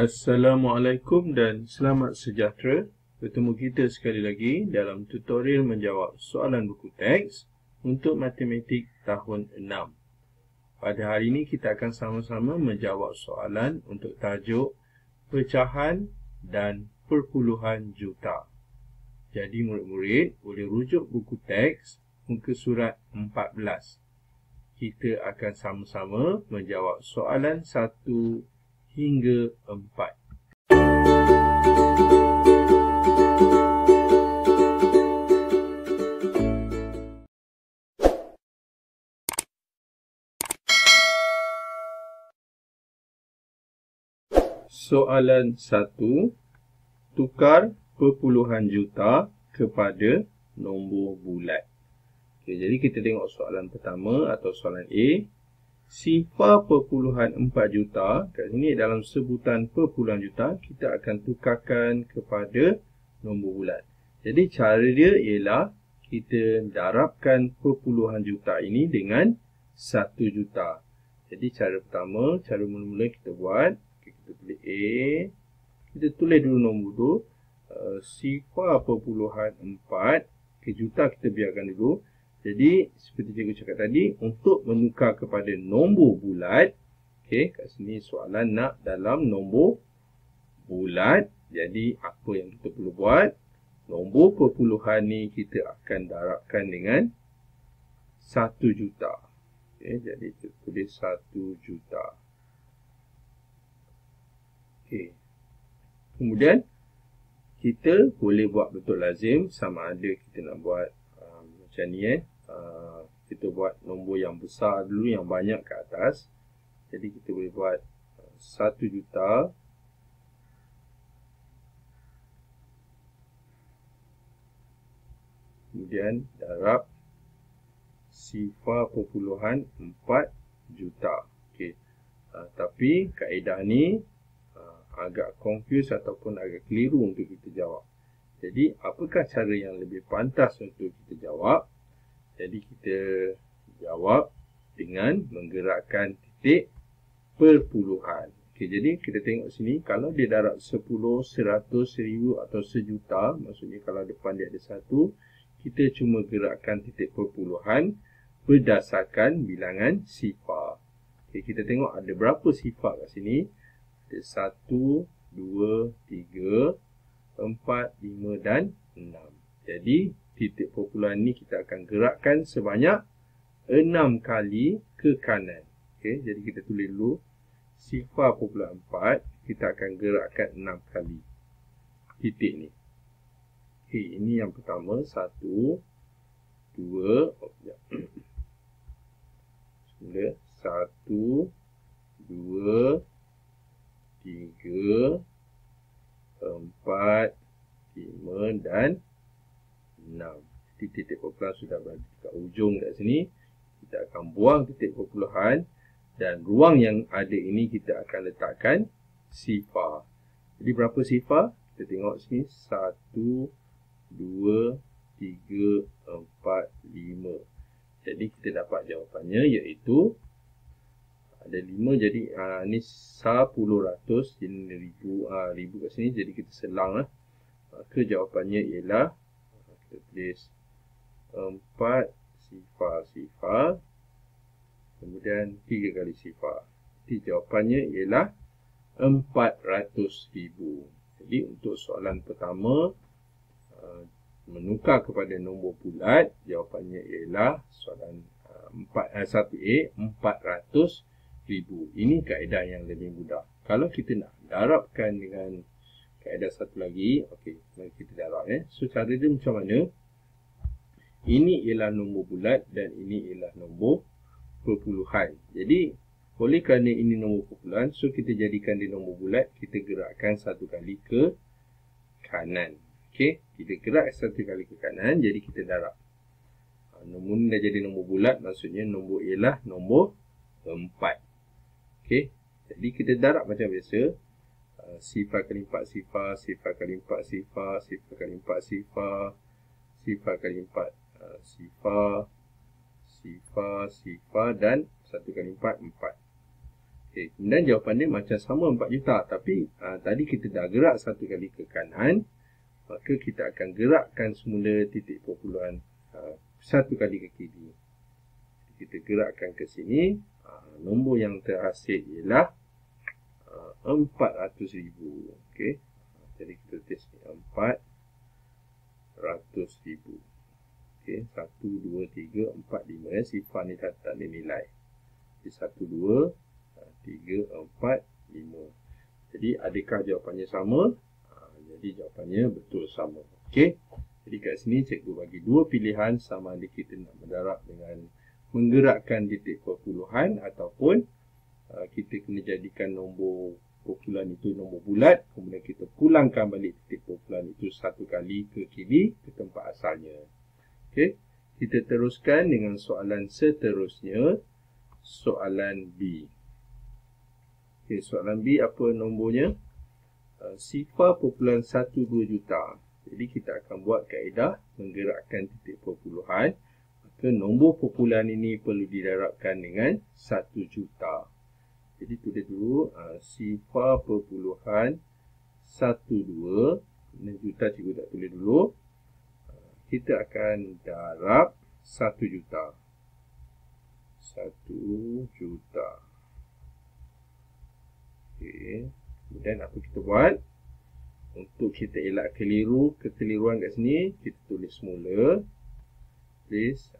Assalamualaikum dan selamat sejahtera. Bertemu kita sekali lagi dalam tutorial menjawab soalan buku teks untuk matematik tahun 6. Pada hari ini kita akan sama-sama menjawab soalan untuk tajuk pecahan dan perpuluhan juta. Jadi murid-murid boleh rujuk buku teks muka surat 14. Kita akan sama-sama menjawab soalan 1 hingga 4. Soalan 1. Tukar perpuluhan juta kepada nombor bulat. Okay, jadi kita tengok soalan pertama atau soalan A. Sifar perpuluhan 4 juta, kat sini dalam sebutan perpuluhan juta, kita akan tukarkan kepada nombor bulat. Jadi cara dia ialah kita darabkan perpuluhan juta ini dengan 1 juta. Jadi cara pertama, cara mula-mula kita buat, kita tulis A, kita tulis dulu nombor tu, sifar perpuluhan 4, ke juta kita biarkan dulu. Jadi, seperti cikgu cakap tadi, untuk menukar kepada nombor bulat, okay, kat sini soalan nak dalam nombor bulat. Jadi, apa yang kita perlu buat? Nombor perpuluhan ni kita akan darabkan dengan 1 juta. Okay, jadi, kita tulis 1 juta. Okay. Kemudian, kita boleh buat bentuk lazim sama ada kita nak buat macam ni. Kita buat nombor yang besar dulu, yang banyak ke atas. Jadi kita boleh buat 1 juta kemudian darab sifar perpuluhan 4 juta. Okay. Tapi kaedah ni agak confuse ataupun agak keliru untuk kita jawab. Jadi apakah cara yang lebih pantas untuk kita jawab? Jadi kita jawab dengan menggerakkan titik perpuluhan. Okey, jadi kita tengok sini, kalau dia darab 10, 100, 1000 atau sejuta, maksudnya kalau depan dia ada 1, kita cuma gerakkan titik perpuluhan berdasarkan bilangan sifar. Okey, kita tengok ada berapa sifar kat sini. Ada 1, 2, 3, 4, 5 dan 6. Jadi titik perpuluhan ni kita akan gerakkan sebanyak 6 kali ke kanan. Okey, jadi kita tulis dulu sifar perpuluhan 4, kita akan gerakkan 6 kali titik ni. Okey, ini yang pertama, 1, 2, semula 1, 2, 3, 4, 5 dan 6. Titik perpuluhan sudah berada dekat ujung kat sini. Kita akan buang titik perpuluhan dan ruang yang ada ini kita akan letakkan sifar. Jadi berapa sifar? Kita tengok sini 1, 2, 3, 4, 5. Jadi kita dapat jawapannya iaitu ada 5, jadi ni 1000, jadi 1000 kat sini, jadi kita selang lah. Maka jawapannya ialah kita tulis 4 sifar, kemudian 3 kali sifar. Jadi jawapannya ialah 400,000. Jadi untuk soalan pertama, menukar kepada nombor bulat, jawapannya ialah soalan 1A, 400,000. Ini kaedah yang lebih mudah. Kalau kita nak darabkan dengan kaedah satu lagi, okey, mari kita darab. So cara dia macam mana? Ini ialah nombor bulat dan ini ialah nombor perpuluhan. Jadi oleh kerana ini nombor perpuluhan, so kita jadikan dia nombor bulat, kita gerakkan 1 kali ke kanan. Okey, kita gerak 1 kali ke kanan, jadi kita darab. Nombor ni dah jadi nombor bulat, maksudnya nombor ialah nombor 4. Okey, jadi kita darab macam biasa. Sifar kali 4 sifar, sifar kali 4 sifar, sifar kali 4 sifar, sifar kali 4 sifar, sifar, sifar dan 1 kali 4, 4. Okay. Kemudian jawapan dia macam sama 4 juta. Tapi tadi kita dah gerak satu kali ke kanan. Maka kita akan gerakkan semula titik perpuluhan satu kali ke kiri. Kita gerakkan ke sini. Nombor yang terhasil ialah 400,000. Okay. Jadi kita tulis 400,000. Okay. 1, 2, 3, 4, 5. Sifar ni tak ada nilai. Jadi 1, 2, 3, 4, 5. Jadi adakah jawapannya sama? Jadi jawapannya betul sama. Okey. Jadi kat sini cikgu bagi dua pilihan, sama ada kita nak mendarab dengan menggerakkan titik perpuluhan ataupun kita kena jadikan nombor perpuluhan itu nombor bulat, kemudian kita pulangkan balik titik perpuluhan itu satu kali ke kiri ke tempat asalnya. Okey. Kita teruskan dengan soalan seterusnya, soalan B. Okey, soalan B apa nombornya? Sifar perpuluhan 12 juta. Jadi kita akan buat kaedah menggerakkan titik perpuluhan. Maka nombor perpuluhan ini perlu didarabkan dengan 1 juta. Jadi tulis dulu sifar perpuluhan 12. 6 juta cikgu tak tulis dulu. Kita akan darab 1 juta. 1 juta. Okey. Kemudian apa kita buat? Untuk kita elak kekeliruan kat sini, kita tulis semula. Tulis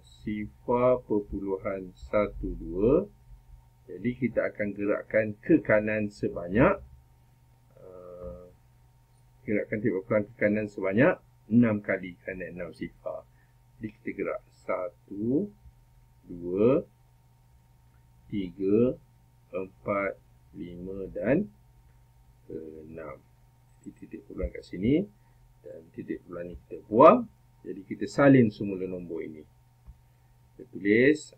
sifar perpuluhan 12. Jadi kita akan gerakkan ke kanan sebanyak gerakkan titik perpuluhan ke kanan sebanyak 6 kali kerana 6 sifar. Jadi kita gerak 1, 2, 3, 4, 5 dan 6. Jadi titik perpuluhan kat sini dan titik perpuluhan ni kita buang. Jadi kita salin semula nombor ini. Kita tulis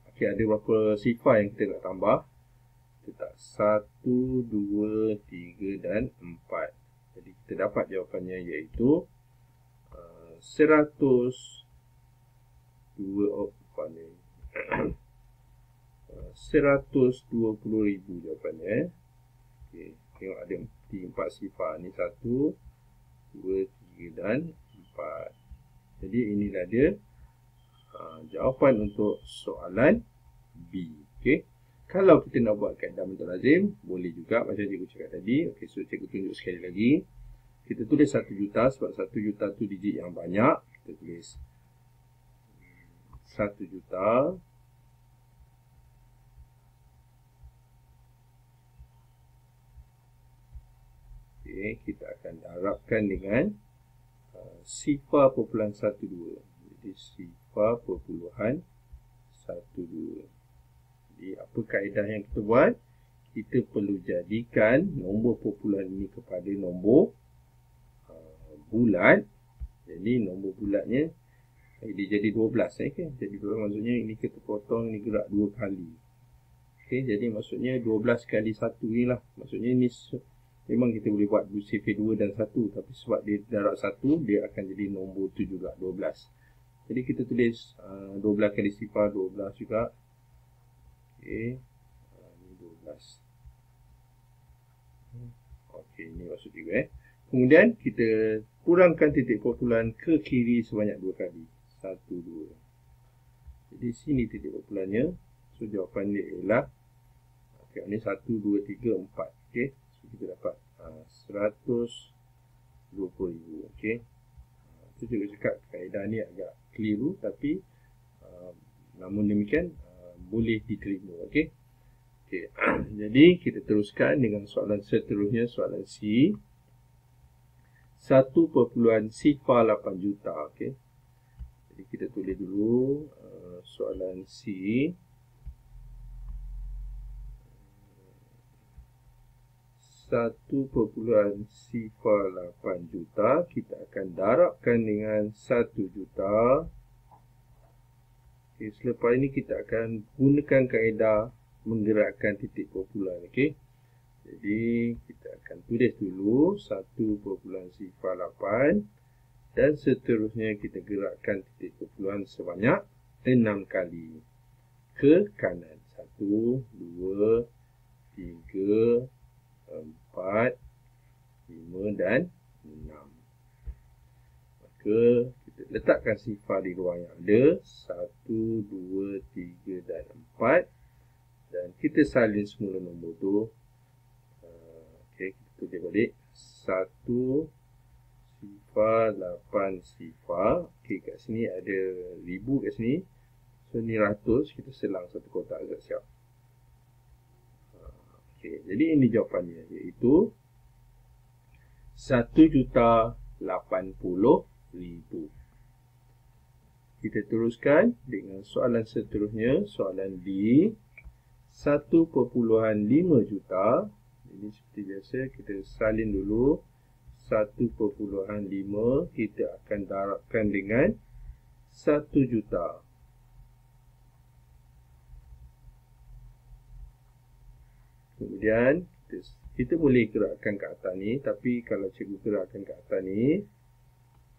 okay, ada berapa sifar yang kita nak tambah. Kita tak 1, 2, 3 dan 4. Jadi kita dapat jawapannya iaitu 120,000 jawapannya. Okay. Tengok ada 4 sifar. Ni 1, 2, 3 dan 4. Jadi inilah dia jawapan untuk soalan B. Okay. Kalau kita nak buat kaedah mutazim, boleh juga macam cikgu cakap tadi. Okay, so cikgu tunjuk sekali lagi. Kita tulis 1 juta sebab 1 juta tu digit yang banyak. Kita tulis 1 juta. Okay, kita akan darabkan dengan sifar perpuluhan 12. Jadi sifar perpuluhan 12. Jadi apa kaedah yang kita buat? Kita perlu jadikan nombor perpuluhan ini kepada nombor bulat. Jadi nombor bulatnya dia jadi 12. Okay? Jadi 12 maksudnya ini kita potong, ini gerak 2 kali. Okay? Jadi maksudnya 12 kali 1 ni lah. Maksudnya ini memang kita boleh buat sifar 2 dan 1. Tapi sebab dia darab 1, dia akan jadi nombor tu juga 12. Jadi kita tulis 12 kali sifar 12 juga. Okay. Ini 12. Okay, ini maksud dia. Kemudian kita kurangkan titik perpuluhan ke kiri sebanyak 2 kali. 1, 2. Jadi sini titik perpuluhannya. So jawapan dia ialah okay, ini 1, 2, 3, 4. Okay. So kita dapat 120,000. Okay. Itu juga cakap kaedah ni agak keliru. Tapi namun demikian boleh diterima. Okay. Okay. Jadi kita teruskan dengan soalan seterusnya, soalan C. 1 perpuluhan sifar 8 juta. Okay. Jadi kita tulis dulu soalan C. 1 perpuluhan sifar 8 juta. Kita akan darabkan dengan 1 juta. Okay, selepas ini kita akan gunakan kaedah menggerakkan titik perpuluhan. Okay. Jadi kita akan tulis dulu 1 perpuluhan sifar 8 dan seterusnya kita gerakkan titik perpuluhan sebanyak 6 kali ke kanan. 1, 2, 3, 4, 5 dan 6. Maka kita letakkan sifar di ruang yang ada 1, 2, 3 dan 4. Dan kita salin semula nombor tu. Okey, kita tulis balik. 1 sifar, 8 sifar. Okey, kat sini ada 1000 kat sini. So, ni 100. Kita selang satu kotak agak siap. Okey, jadi ini jawapannya, iaitu 1,80,000. Kita teruskan dengan soalan seterusnya. Soalan D. 1,5 juta. Jadi seperti biasa kita salin dulu. 1,5 kita akan darabkan dengan 1 juta. Kemudian kita boleh gerakkan ke atas ni. Tapi kalau cikgu gerakkan ke atas ni,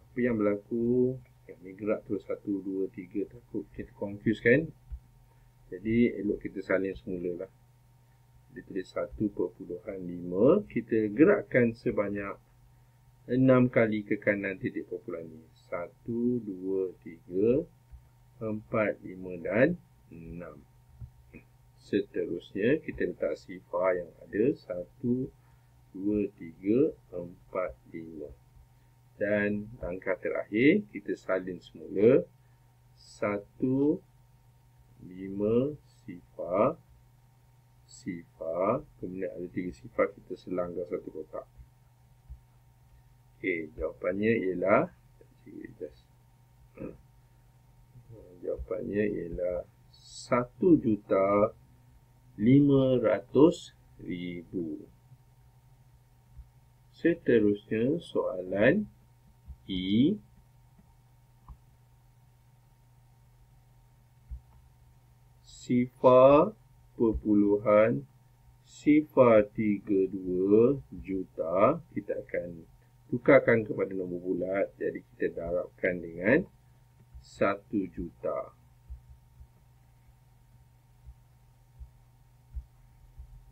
apa yang berlaku? Yang ni gerak terus 1, 2, 3. Takut kita confuse kan? Jadi elok kita salin semula lah. Dia tulis 1,5. Kita gerakkan sebanyak 6 kali ke kanan titik kumpulan ni. 1, 2, 3, 4, 5 dan 6. Seterusnya kita letak sifar yang ada 1, 2, 3, 4, 5. Dan langkah terakhir kita salin semula. 1, 5 sifar, kemudian ada 3 sifar, kita selang dalam satu kotak. Okey, jawapannya ialah jawapannya ialah 1,500,000. Seterusnya soalan E. Sifar perpuluhan sifar 32 juta. Kita akan tukarkan kepada nombor bulat. Jadi kita darabkan dengan 1 juta.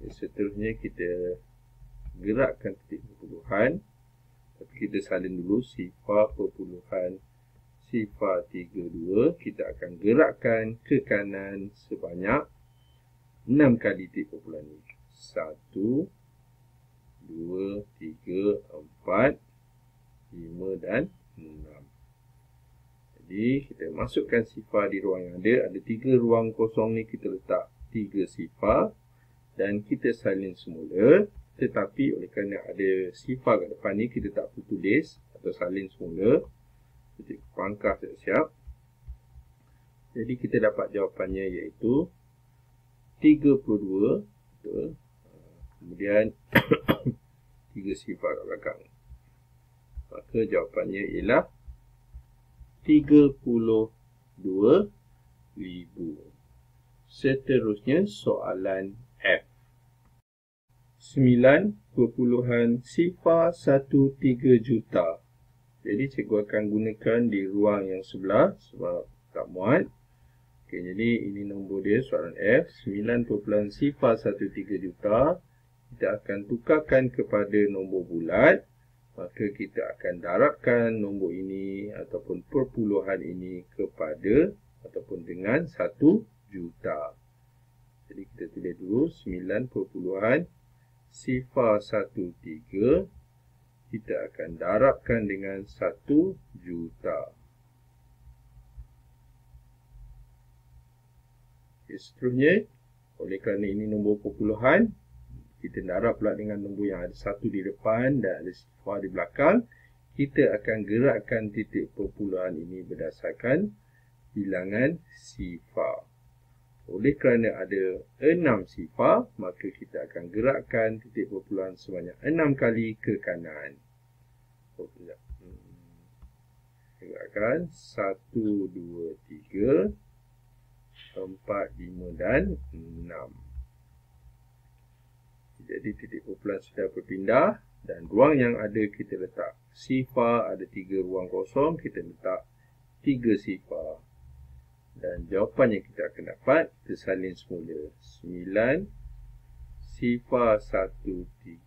Seterusnya kita gerakkan titik perpuluhan. Tapi kita salin dulu sifar perpuluhan sifar 32. Kita akan gerakkan ke kanan sebanyak 6 kali titik perpuluhan ni. 1, 2, 3, 4, 5 dan 6. Jadi kita masukkan sifar di ruang yang ada. Ada 3 ruang kosong ni, kita letak 3 sifar. Dan kita salin semula. Tetapi oleh kerana ada sifar kat depan ni, kita tak perlu tulis atau salin semula. Titik pangkah siap-siap. Jadi kita dapat jawapannya iaitu 32. Betul. Kemudian 3 sifar kat belakang. Maka jawapannya ialah 32,000. Seterusnya soalan F. 9,013 juta. Jadi cikgu akan gunakan di ruang yang sebelah sebab tak muat. Okey, jadi ini nombor dia, soalan F. 9,013 juta. Kita akan tukarkan kepada nombor bulat. Maka kita akan darabkan nombor ini ataupun perpuluhan ini kepada ataupun dengan 1 juta. Jadi kita tulis dulu 9,013. Kita akan darabkan dengan 1 juta. Okay, seterusnya, oleh kerana ini nombor perpuluhan, kita darab pula dengan nombor yang ada 1 di depan dan ada sifar di belakang. Kita akan gerakkan titik perpuluhan ini berdasarkan bilangan sifar. Oleh kerana ada 6 sifar, maka kita akan gerakkan titik perpuluhan sebanyak 6 kali ke kanan. Gerakkan 1, 2, 3, 4, 5 dan 6. Jadi titik perpuluhan sudah berpindah dan ruang yang ada kita letak sifar. Ada 3 ruang kosong, kita letak 3 sifar. Dan jawapan yang kita akan dapat, kita salin semula. 9 sifar 1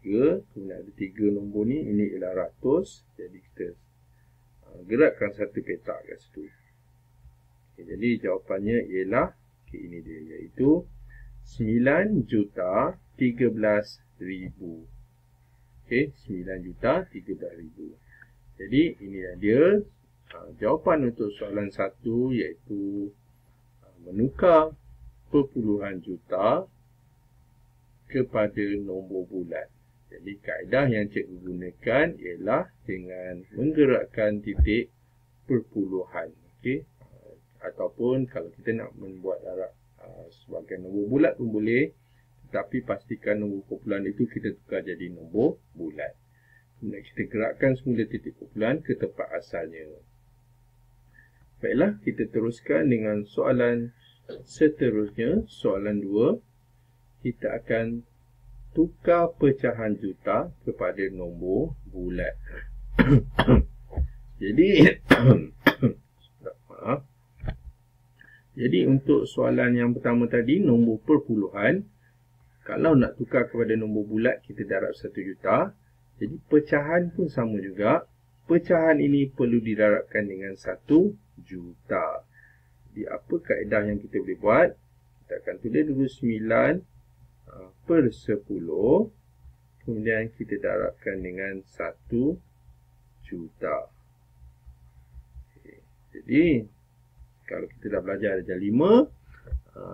3, kemudian ada 3 nombor ni, ini ialah ratus. Jadi kita gerakkan satu petak kat situ. Jadi jawapannya ialah ini dia, iaitu 9,13,000. 9,13,000. Jadi inilah dia jawapan untuk soalan 1, iaitu menukar perpuluhan juta kepada nombor bulat. Jadi kaedah yang cikgu gunakan ialah dengan menggerakkan titik perpuluhan. Ataupun kalau kita nak membuat darab sebagai nombor bulat pun boleh, tetapi pastikan nombor kumpulan itu kita tukar jadi nombor bulat. Kemudian kita gerakkan semula titik kumpulan ke tempat asalnya. Baiklah, kita teruskan dengan soalan seterusnya. Soalan 2, kita akan tukar pecahan juta kepada nombor bulat. Jadi Jadi untuk soalan yang pertama tadi, nombor perpuluhan, kalau nak tukar kepada nombor bulat, kita darab 1 juta. Jadi pecahan pun sama juga. Pecahan ini perlu didarabkan dengan 1 juta. Jadi apa kaedah yang kita boleh buat? Kita akan tulis dulu 9 per 10. Kemudian kita darabkan dengan 1 juta. Jadi kalau kita dah belajar darjah 5,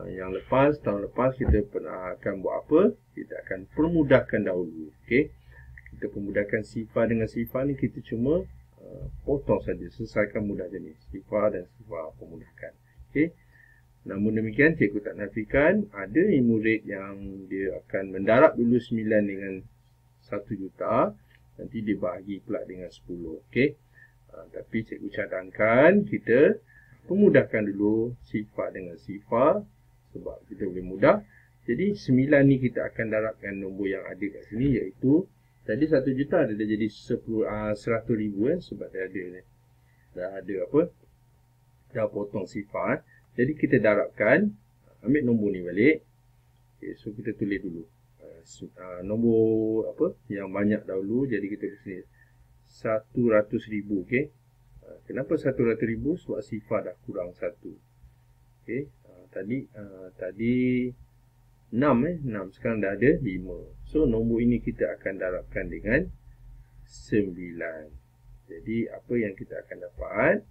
yang lepas, tahun lepas kita pernah akan buat apa? Kita akan permudahkan dahulu. Kita permudahkan sifar dengan sifar ni, kita cuma potong saja, selesaikan mudah jenis. Sifar dan sifar permudahkan. Namun demikian, cikgu tak nafikan ada murid yang dia akan mendarab dulu 9 dengan 1 juta, nanti dia bahagi pula dengan 10. Tapi cikgu cadangkan kita pemudahkan dulu sifar dengan sifar sebab kita boleh mudah. Jadi 9 ni kita akan darabkan nombor yang ada kat sini, iaitu tadi 1 juta dia jadi 100,000 sebab dia ada ni. Dah ada apa? Dah potong sifar. Jadi kita darabkan, ambil nombor ni balik. So kita tulis dulu nombor apa yang banyak dahulu. Jadi kita tulis ni 100,000. Kenapa 100,000? Sebab sifar dah kurang 1. Tadi 6, sekarang dah ada 5. So nombor ini kita akan darabkan dengan 9. Jadi apa yang kita akan dapat?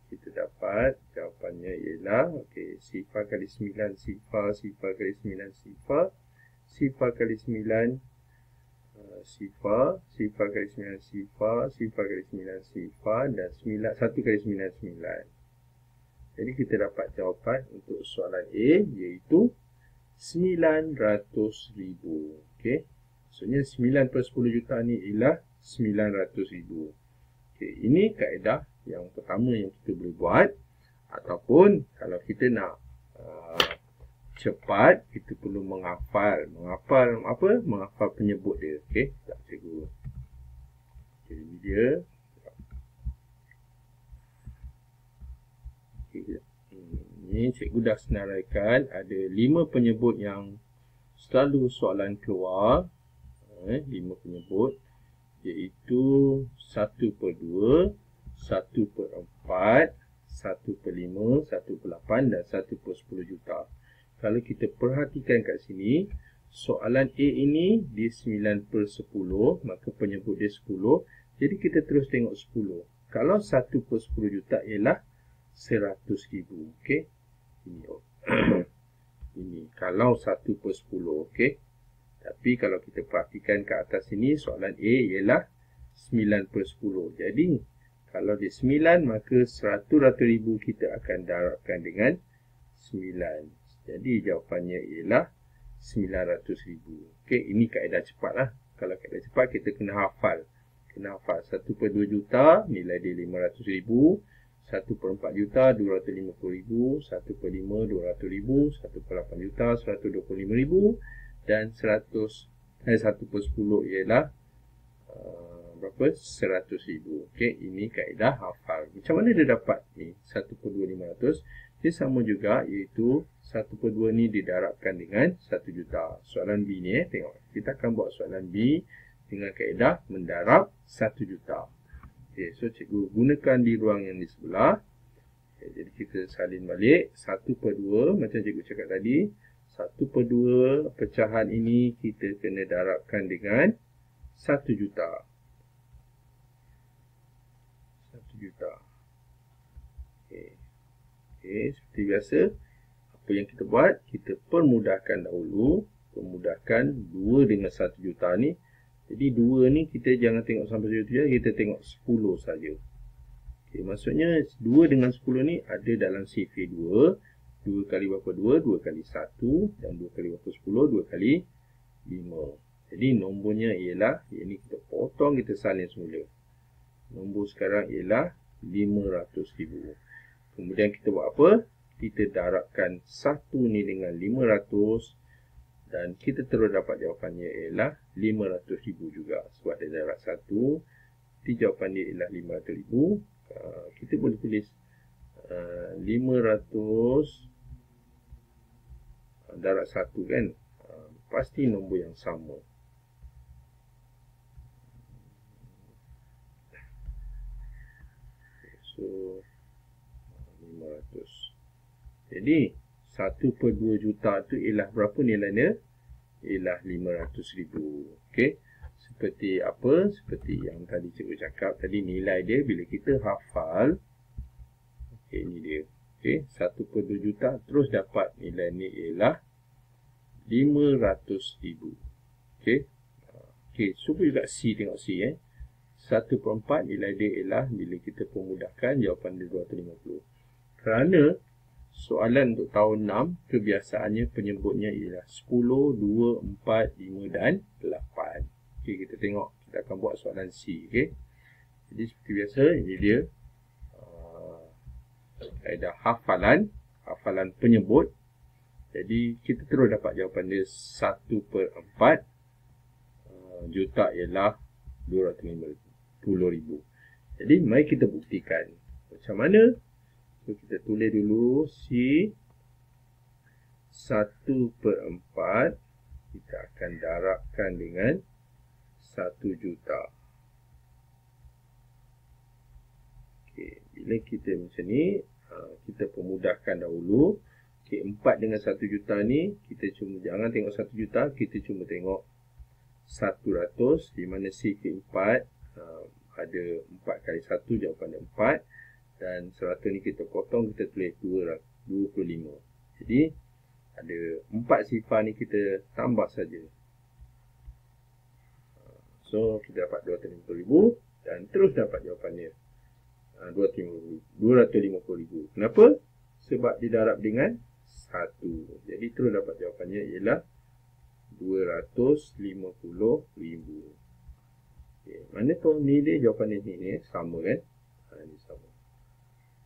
Kita dapat jawapannya ialah sifar kali 9 sifar, sifar kali 9 sifar, sifar kali 9 sifar, sifar kali 9 sifar, sifar kali 9 sifar, dan 1 kali 9 9. Jadi kita dapat jawapan untuk soalan A, iaitu 900,000. Maksudnya 9 per 10 juta ni ialah 900,000. Ini kaedah yang pertama yang kita boleh buat. Ataupun kalau kita nak cepat, kita perlu menghafal. Menghafal apa? Menghafal penyebut dia. Tak cikgu. Ini dia. Ini cikgu dah senaraikan. Ada 5 penyebut yang selalu soalan keluar. 5 penyebut. Iaitu 1 per 2, 1 per 4, 1 per 5, 1 per 8 dan 1 per 10 juta. Kalau kita perhatikan kat sini, soalan A ini dia 9 per 10, maka penyebut dia 10. Jadi kita terus tengok 10. Kalau 1 per 10 juta ialah 100,000. Ini kalau 1 per 10. Tapi kalau kita perhatikan ke atas sini, soalan A ialah 9 per 10. Jadi kalau dia 9, maka 100,000 kita akan darabkan dengan 9. Jadi jawapannya ialah 900,000. Ini kaedah cepat lah. Kalau kaedah cepat, kita kena hafal. 1 per 2 juta, nilai dia 500,000. 1 per 4 juta, 250,000. 1 per 5, 200,000. 1 per 8 juta, 125,000. Dan 1 per 10 ialah berapa? 100,000. Okey, ini kaedah hafal. Macam mana dia dapat ni 1/2500? Dia sama juga, iaitu 1/2 ni didarabkan dengan 1 juta. Soalan B ni tengok. Kita akan buat soalan B dengan kaedah mendarab 1 juta. Okey, so cikgu gunakan di ruang yang di sebelah. Okay, jadi kita salin balik 1/2 macam cikgu cakap tadi. 1/2 pecahan ini kita kena darabkan dengan 1 juta. 1 juta. Okey, seperti biasa, apa yang kita buat? Kita permudahkan dahulu. Permudahkan 2 dengan 1 juta ni. Jadi 2 ni kita jangan tengok sampai 1 juta, kita tengok 10 saja. Okey, maksudnya 2 dengan 10 ni ada dalam CV2. 2 kali berapa 2? 2 kali 1. Dan 2 kali berapa 10? 2 kali 5. Jadi nombornya ialah, ini kita potong, kita salin semula. Nombor sekarang ialah 500,000. Kemudian kita buat apa? Kita darabkan 1 ni dengan 500. Dan kita terus dapat jawapannya ialah 500,000 juga. Sebab dia darab 1. Jadi jawapan dia ialah 500,000. Kita boleh tulis 500 darab 1 kan. Pasti nombor yang sama. So 500. Jadi 1/2 juta tu ialah berapa nilainya? Ialah 500,000. Okey. Seperti apa? Seperti yang tadi cikgu cakap tadi, nilai dia bila kita hafal. Okey, ini dia. Okey, 1/2 juta terus dapat nilai ni ialah 500,000. Okey. Okey, cuba juga C, tengok C 1/4 nilai dia ialah, bila kita permudahkan, jawapan dia 250. Kerana soalan untuk tahun 6, kebiasaannya penyebutnya ialah 10, 2, 4, 5 dan 8. Okey, kita tengok. Kita akan buat soalan C. Okey. Jadi seperti biasa, ini dia kaedah hafalan penyebut. Jadi kita terus dapat jawapan dia 1/4 juta ialah 250,000. Jadi mari kita buktikan. Macam mana? So, kita tulis dulu C 1/4 kita akan darabkan dengan 1 juta. Okey, bila kita macam ni, kita permudahkan dahulu. Okey, 4 dengan 1 juta ni, kita cuma jangan tengok 1 juta, kita cuma tengok 100, di mana C4 ada 4 kali 1, jawapan dia 4. Dan 100 ni kita potong, kita tulis 25. Jadi ada 4 sifar ni kita tambah saja. So kita dapat 250,000 dan terus dapat jawapannya 250,000. Kenapa? Sebab didarab dengan 1. Jadi terus dapat jawapannya ialah 250,000. Okay. Mana tahu ni dia jawapan ni sama kan? Ini sama.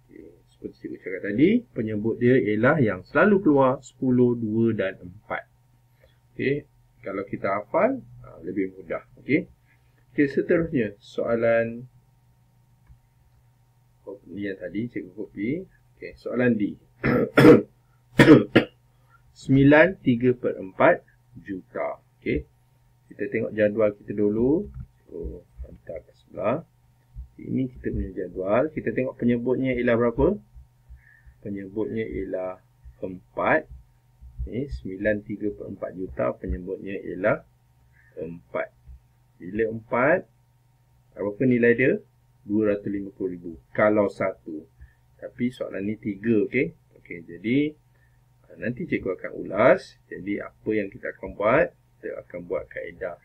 Okay. Seperti cikgu cakap tadi, penyebut dia ialah yang selalu keluar 10, 2 dan 4. Okay. Kalau kita hafal, lebih mudah. Okay. Okay, seterusnya soalan ni yang tadi cikgu copy. Okay, soalan D. 9/3/4 juta. Okay. Kita tengok jadual kita dulu. So, hantar ke sebelah. Ini kita punya jadual. Kita tengok penyebutnya ialah berapa? Penyebutnya ialah 4. 9/3/4 juta. Penyebutnya ialah 4. Bila 4, berapa nilai dia? 250,000. Kalau 1. Tapi soalan ni 3, okey? Okey, jadi nanti cikgu akan ulas. Jadi apa yang kita akan buat? Kita akan buat kaedah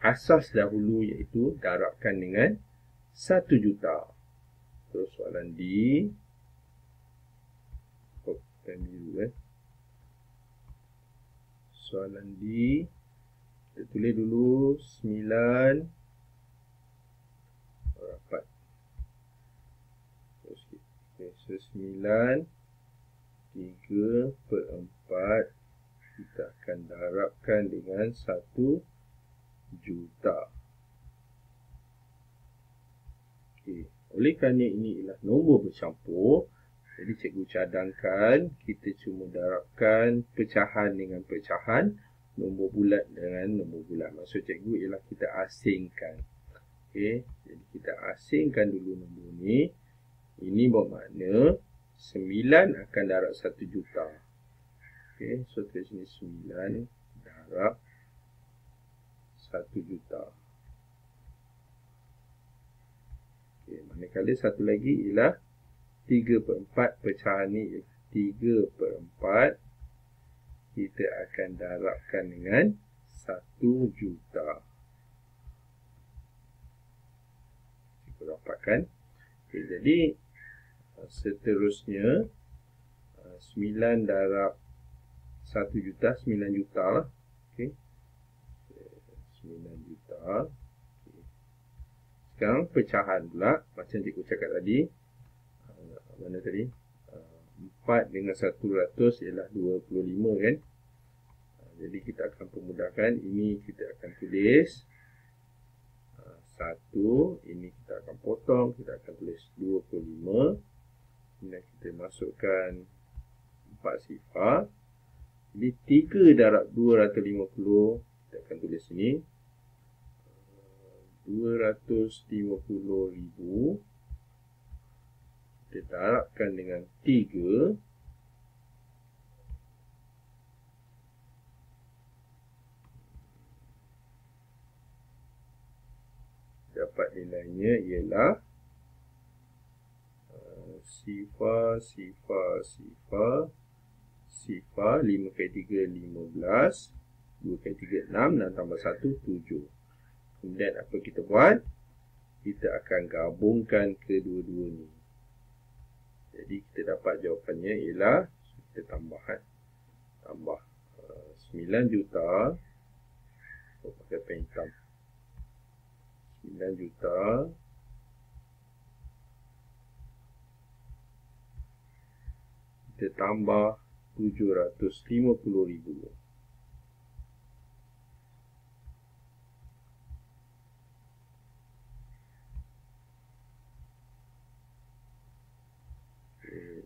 asas dahulu, iaitu darabkan dengan 1 juta. So soalan D. Soalan D. Kita tulis dulu 9. Rapat. So 9 3/4 kita akan darabkan dengan 1 juta. Okey. Oleh kerana ini ialah nombor bercampur, jadi cikgu cadangkan kita cuma darabkan pecahan dengan pecahan, nombor bulat dengan nombor bulat. Maksud cikgu ialah kita asingkan. Okey, jadi kita asingkan dulu nombor ni. Ini bermakna 9 akan darab 1 juta. Okey, so tulis sini 9 darab 1 juta. Okey, manakala satu lagi ialah 3/4 pecahan ni 3/4 kita akan darabkan dengan 1 juta. Kita dapatkan. Okey, jadi seterusnya 9 darab 1 juta, 9 juta lah. Okey. 9 juta. Okay. Sekarang pecahan pula, macam cikgu cakap tadi. Mana tadi? 4 dengan 100 ialah 25 kan. Jadi kita akan pemudahkan. Ini kita akan tulis 1. Ini kita akan potong. Kita akan tulis 25. Kemudian kita masukkan 4 sifar. Jadi 3 darab 250. Kita akan tulis sini 250,000. Kita darabkan dengan 3. Dapat nilainya ialah sifar, 5 kali 3, 15. 2 kali 3, 6. Dan tambah 1, 7. Kemudian apa kita buat? Kita akan gabungkan kedua-dua ni. Jadi kita dapat jawapannya ialah, kita tambah 9 juta. Pakai pen hitam. 9 juta kita tambah 750,000.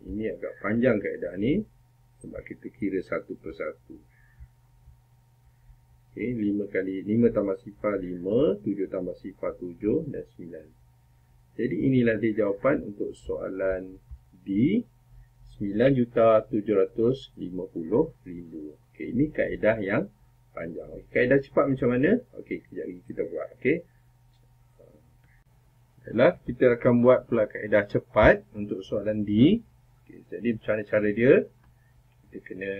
Ini agak panjang kaedah ni sebab kita kira satu persatu. Okey, 5 tambah sifar 5, 7 tambah sifar 7 dan 9. Jadi inilah dia jawapan untuk soalan D, 9,750,000. Okey, ini kaedah yang panjang. Kaedah cepat macam mana? Okey, kejap lagi kita buat. Okey. Baiklah, kita akan buat pula kaedah cepat untuk soalan D. Okay, jadi macam mana cara dia? Kita kena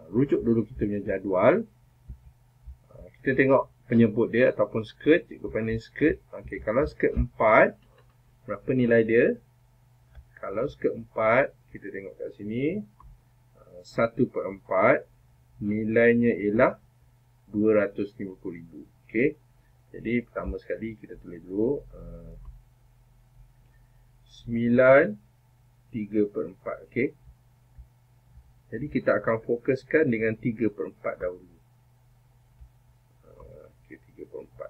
rujuk dulu kita punya jadual. Kita tengok penyebut dia ataupun skirt. Cikgu pandai skirt. Okey, kalau skirt 4, berapa nilai dia? Kalau skirt 4, kita tengok kat sini. 1/4 nilainya ialah 250,000. Okey. Jadi pertama sekali kita tulis dulu 9 3/4. Okey. Jadi kita akan fokuskan dengan 3/4 dahulu. Okey, 3/4.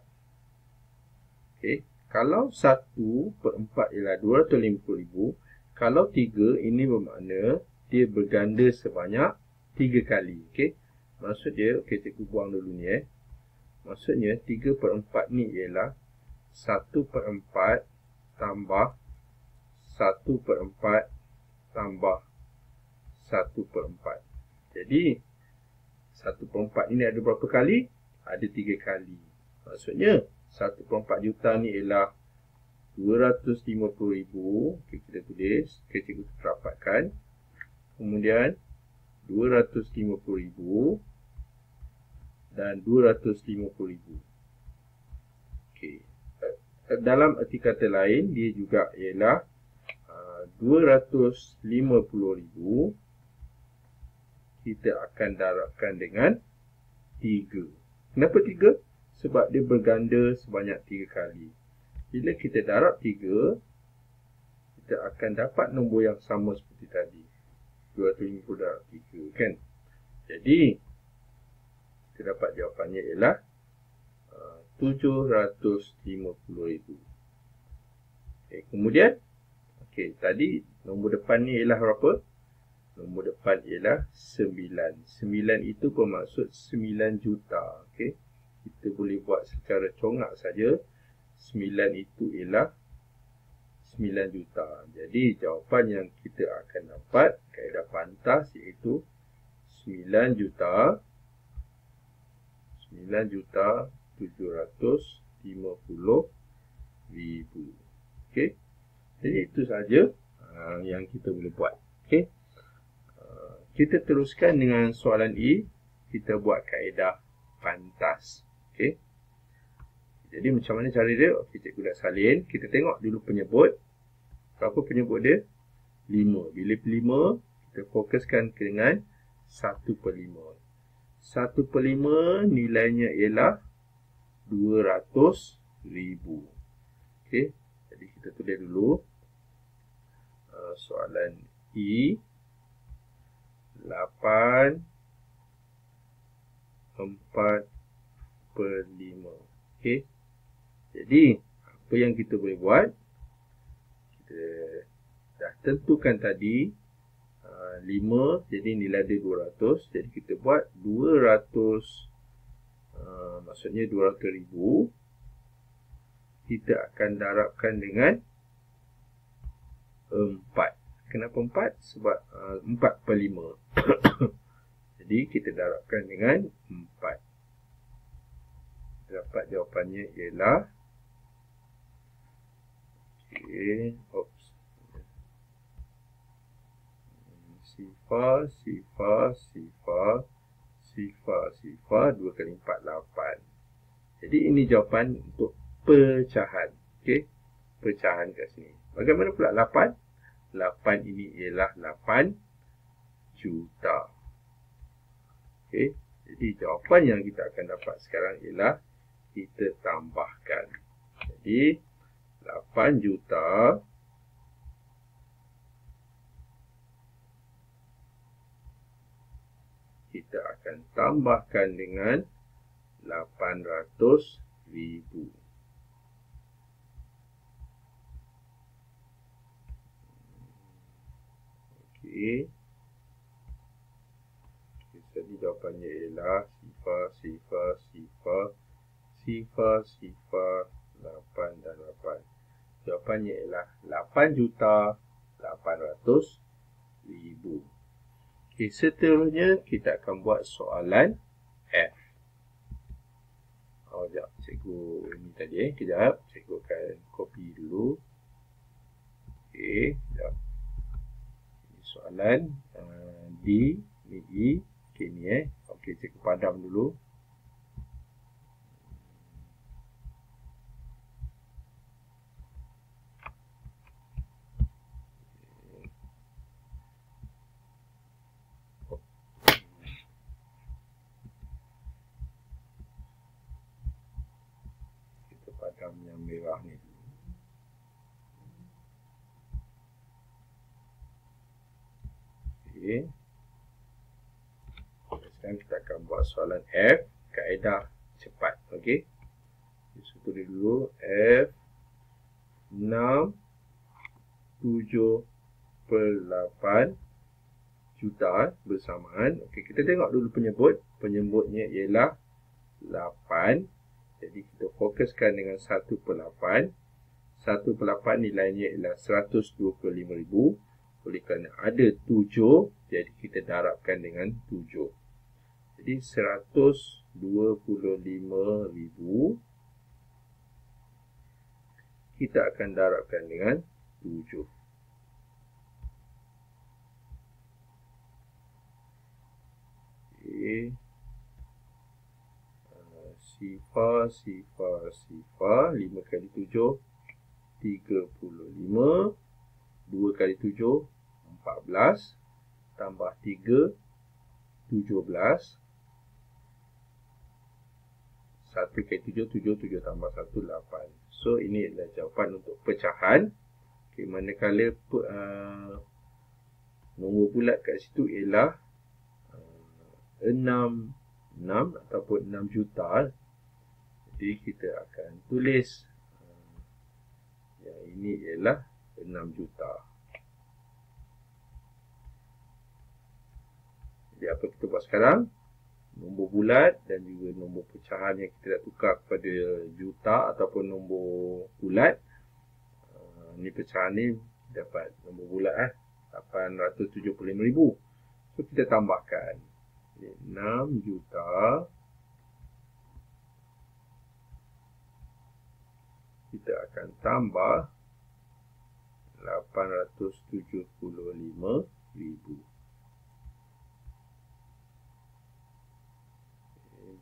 Okey. Kalau 1/4 ialah 250,000, kalau 3 ini bermakna dia berganda sebanyak 3 kali. Okey. Maksud dia, okey, cikgu buang dulu ni Maksudnya 3/4 ni ialah 1/4 tambah 1/4 tambah 1/4. Jadi 1/4 ini ada berapa kali? Ada 3 kali. Maksudnya 1/4 juta ni ialah 250,000. Okay, kita tulis. Okay, cikgu rapatkan. Kemudian 250,000 dan 250,000. Okay. Dalam erti kata lain, dia juga ialah 250,000 kita akan darabkan dengan 3. Kenapa 3? Sebab dia berganda sebanyak 3 kali. Bila kita darab 3, kita akan dapat nombor yang sama seperti tadi. 250 darab 3 kan. Jadi kita dapat jawapannya ialah 750,000. Okay, kemudian, okay, tadi nombor depan ni ialah berapa? Nombor depan ialah 9. 9 itu bermaksud 9 juta. Okay. Kita boleh buat secara congak saja. 9 itu ialah 9 juta. Jadi jawapan yang kita akan dapat kaedah pantas iaitu 9 juta 750,000. Okey. Jadi itu saja yang kita boleh buat. Okey. Kita teruskan dengan soalan E. Kita buat kaedah pantas. Okey. Jadi macam mana cara dia? Okey, cikgu dah salin. Kita tengok dulu penyebut. Berapa penyebut dia? 5. Bila 5, kita fokuskan dengan 1/5. 1/5 nilainya ialah 200,000. Okey. Jadi kita tulis dulu soalan E. 8/4/5. Okey. Jadi, apa yang kita boleh buat? Kita dah tentukan tadi 5, jadi nilai dia 200. Jadi kita buat 200, maksudnya 200,000. Kita akan darabkan dengan 4. Kenapa 4? Sebab 4/5. Jadi kita darabkan dengan 4. Dapat jawapannya ialah sifar 2 kali 4, 8. Jadi ini jawapan untuk pecahan. Okey, pecahan kat sini. Bagaimana pula 8? 8 ini ialah 8 juta. Okey, jadi jawapan yang kita akan dapat sekarang ialah kita tambahkan. Jadi 8 juta kita akan tambahkan dengan 800,000. Okey. Jadi jawapannya ialah sifar 8 dan 8. Jawapannya ialah 8,800,000. Okey, seterusnya kita akan buat soalan F. Sekejap, cikgu ini tadi kejap. Cikgu akan copy dulu. Okey, sekejap. Ini soalan D, ni E. Okey, ni Okey, cikgu padam dulu. Kita padam yang merah ni. Okey. Sekarang kita akan buat soalan F, kaedah cepat. Okey. Kita tulis dulu F 6, 7/8 juta bersamaan. Okey, kita tengok dulu penyebut. Penyebutnya ialah 8. Jadi kita fokuskan dengan 1/8. 1/8 nilainya ialah 125,000. Oleh kerana ada 7, jadi kita darabkan dengan 7. Jadi 125,000 kita akan darabkan dengan 7. Okey. Sifar 5 kali 7 35. 2 kali 7 14. Tambah 3 17. 1 kali 7 7 tambah 1 8. So ini adalah jawapan untuk pecahan. Okay, manakala nombor bulat kat situ ialah 6 ataupun 6 juta. Jadi kita akan tulis yang ini ialah 6 juta. Jadi apa kita buat sekarang? Nombor bulat dan juga nombor pecahan yang kita dah tukar kepada juta ataupun nombor bulat. Ni pecahan ni dapat nombor bulat 875,000. So kita tambahkan 6 juta. Kita akan tambah 875,000.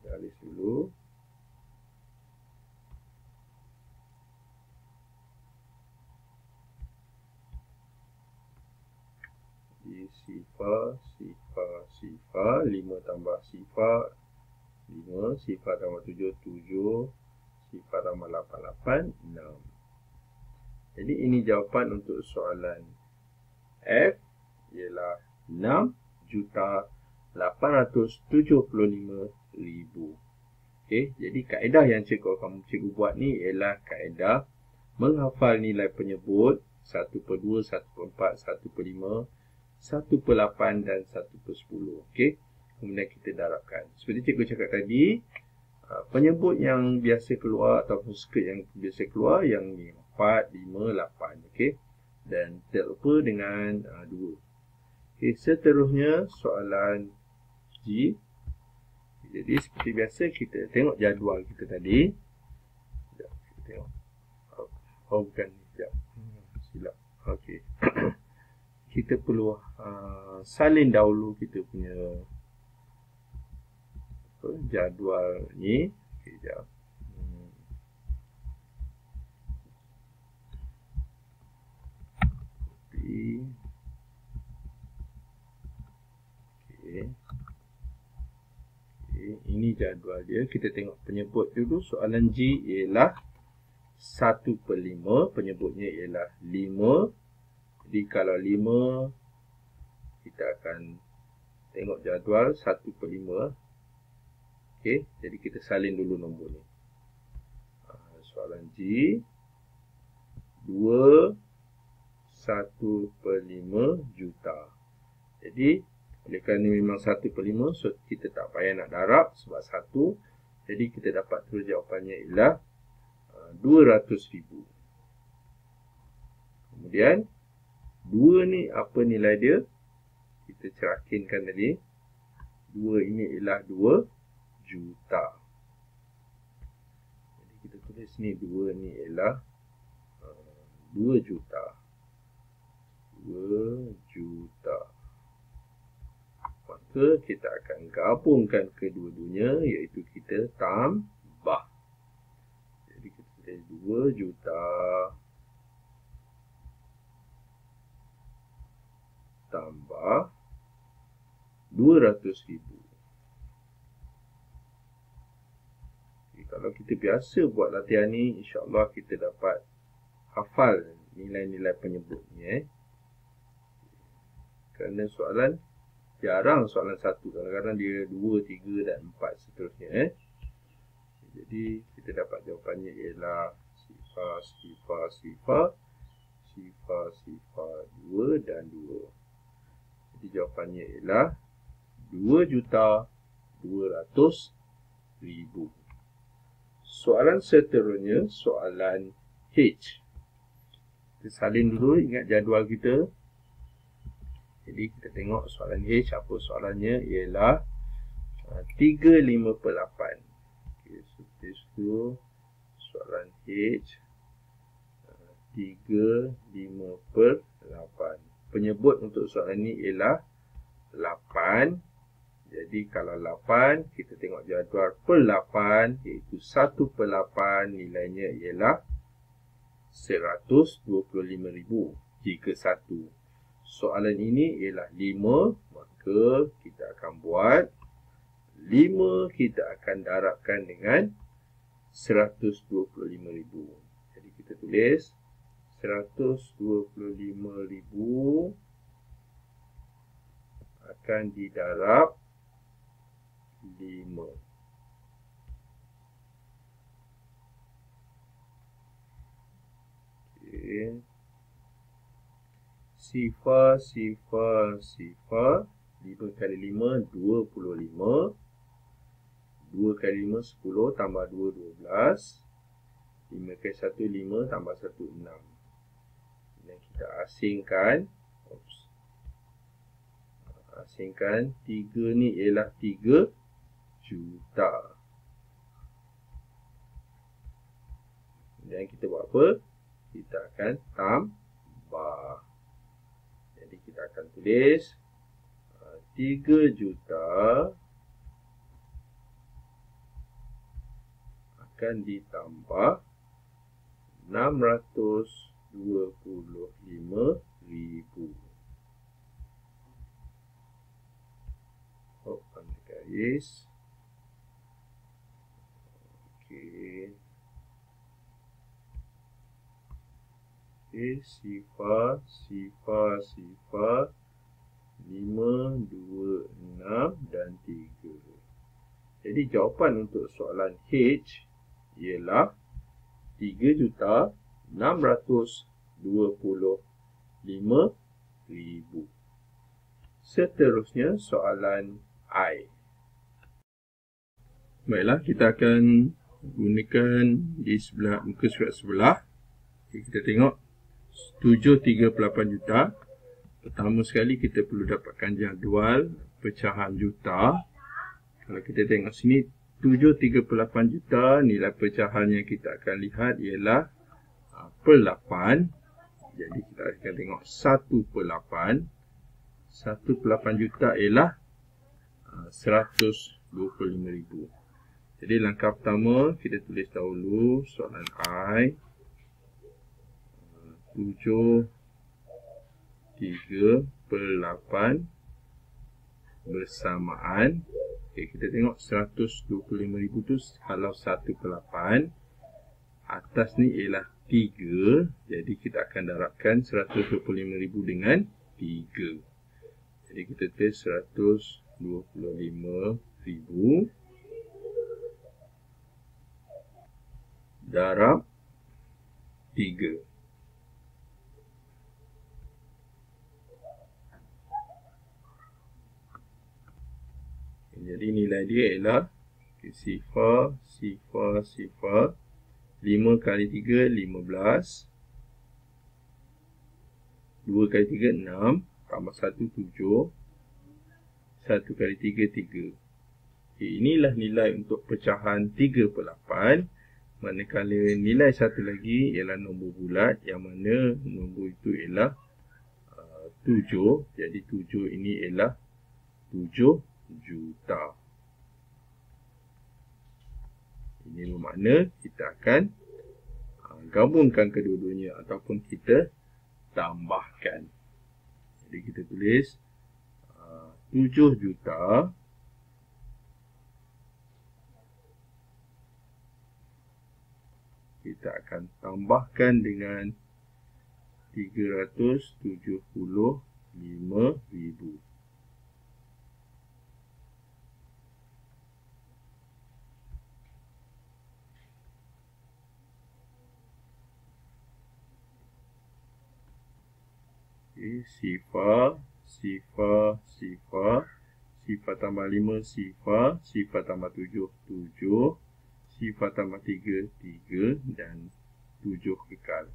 Garis dulu. Di sifar, 5 tambah sifar, 5, sifar tambah 7, 7, sifar tambah 8, 6. Jadi ini jawapan untuk soalan F ialah 6,875,000. Okey, jadi kaedah yang cikgu buat ni ialah kaedah menghafal nilai penyebut 1/2, 1/4, 1/5, 1/8 dan 1/10. Okey, kemudian kita darabkan. Seperti cikgu cakap tadi, penyebut yang biasa keluar ataupun skrip yang biasa keluar yang ni 4, 5, 8. Okey, dan tak lupa dengan 2. Okey, seterusnya soalan G. Jadi seperti biasa kita tengok jadual kita tadi. Sekejap, kita tengok. Oh bukan ni, sekejap. Silap. Okey. Kita perlu salin dahulu kita punya jadual ni. Okey, sekejap. Okey. Ini jadual dia. Kita tengok penyebut dulu. Soalan G ialah 1/5. Penyebutnya ialah 5. Jadi kalau 5, kita akan tengok jadual 1/5. Okey, jadi kita salin dulu nombor ni. Soalan G 2, 1/5 juta. Jadi oleh kerana memang 1/5, so kita tak payah nak darab sebab 1. Jadi kita dapat terus jawapannya ialah 200,000. Kemudian 2 ni apa nilai dia? Kita cerakinkan tadi. 2 ini ialah 2 juta. Jadi kita tulis ni 2 ni ialah 2 juta. 2 juta. Maka kita akan gabungkan kedua-duanya, iaitu kita tambah. Jadi kita tulis 2 juta tambah 200,000. Okay, kalau kita biasa buat latihan ni, insya-Allah kita dapat hafal nilai-nilai penyebutnya. Kerana soalan jarang soalan 1, kadang-kadang dia 2, 3 dan 4 seterusnya. Jadi kita dapat jawapannya ialah sifar, sifar, sifar, sifar, sifar, 2 dan 2. Jadi jawapannya ialah 2,200,000. Soalan seterusnya, soalan H. Kita salin dulu, ingat jadual kita. Jadi kita tengok soalan H, apa soalannya ialah 3/5/8. Okay, so soalan H 3/5/8. Penyebut untuk soalan ni ialah 8. Jadi kalau 8, kita tengok jadual per 8, iaitu 1/8, nilainya ialah 125,000 jika 1. Soalan ini ialah 5, maka kita akan buat 5 kita akan darabkan dengan 125,000. Jadi kita tulis 125,000 akan didarab 5. Okey. sifar, sifar, sifar. 5 kali 5, 25. 2 kali 5, 10. Tambah 2, 12. 5 kali 1, 5. Tambah 1, 6. Dan kita asingkan. Asingkan 3 ni ialah 3 juta. Dan kita buat apa? Kita akan tambah. Jadi kita akan tulis 3 juta akan ditambah 625,000. Pandai garis. Okey. Sifar, sifar, sifar. 5, 2, 6 dan 3. Jadi jawapan untuk soalan H ialah 3,625,000. Seterusnya soalan I. Baiklah, kita akan gunakan di sebelah muka surat sebelah. Kita tengok 738 juta. Pertama sekali kita perlu dapatkan jadual pecahan juta. Kalau kita tengok sini 738 juta, nilai pecahan yang kita akan lihat ialah per 8. Jadi kita akan tengok 1 per 8. 1 per 8 juta ialah 125,000. Jadi langkah pertama kita tulis dahulu soalan I. 7 3 per 8 bersamaan. Okay, kita tengok 125,000 tu kalau 1 per 8. Atas ni ialah 3. Jadi kita akan darabkan 125,000 dengan 3. Jadi kita tulis 125,000 darab 3. Jadi nilai dia ialah sifar, sifar, sifar. 5 kali 3, 15. 2 kali 3, 6. Tambah 1, 7. 1 kali 3, 3. Okay, inilah nilai untuk pecahan 3 per 8. Manakala nilai satu lagi ialah nombor bulat, yang mana nombor itu ialah 7. Jadi 7 ini ialah 7 juta. Ini bermakna kita akan gabungkan kedua-duanya ataupun kita tambahkan. Jadi kita tulis 7 juta kita akan tambahkan dengan 375,000. Sifar, sifar, sifar. Sifar tambah 5, sifar. Sifar tambah 7, 7. Sifar tambah 3, 3. Dan 7 kekal.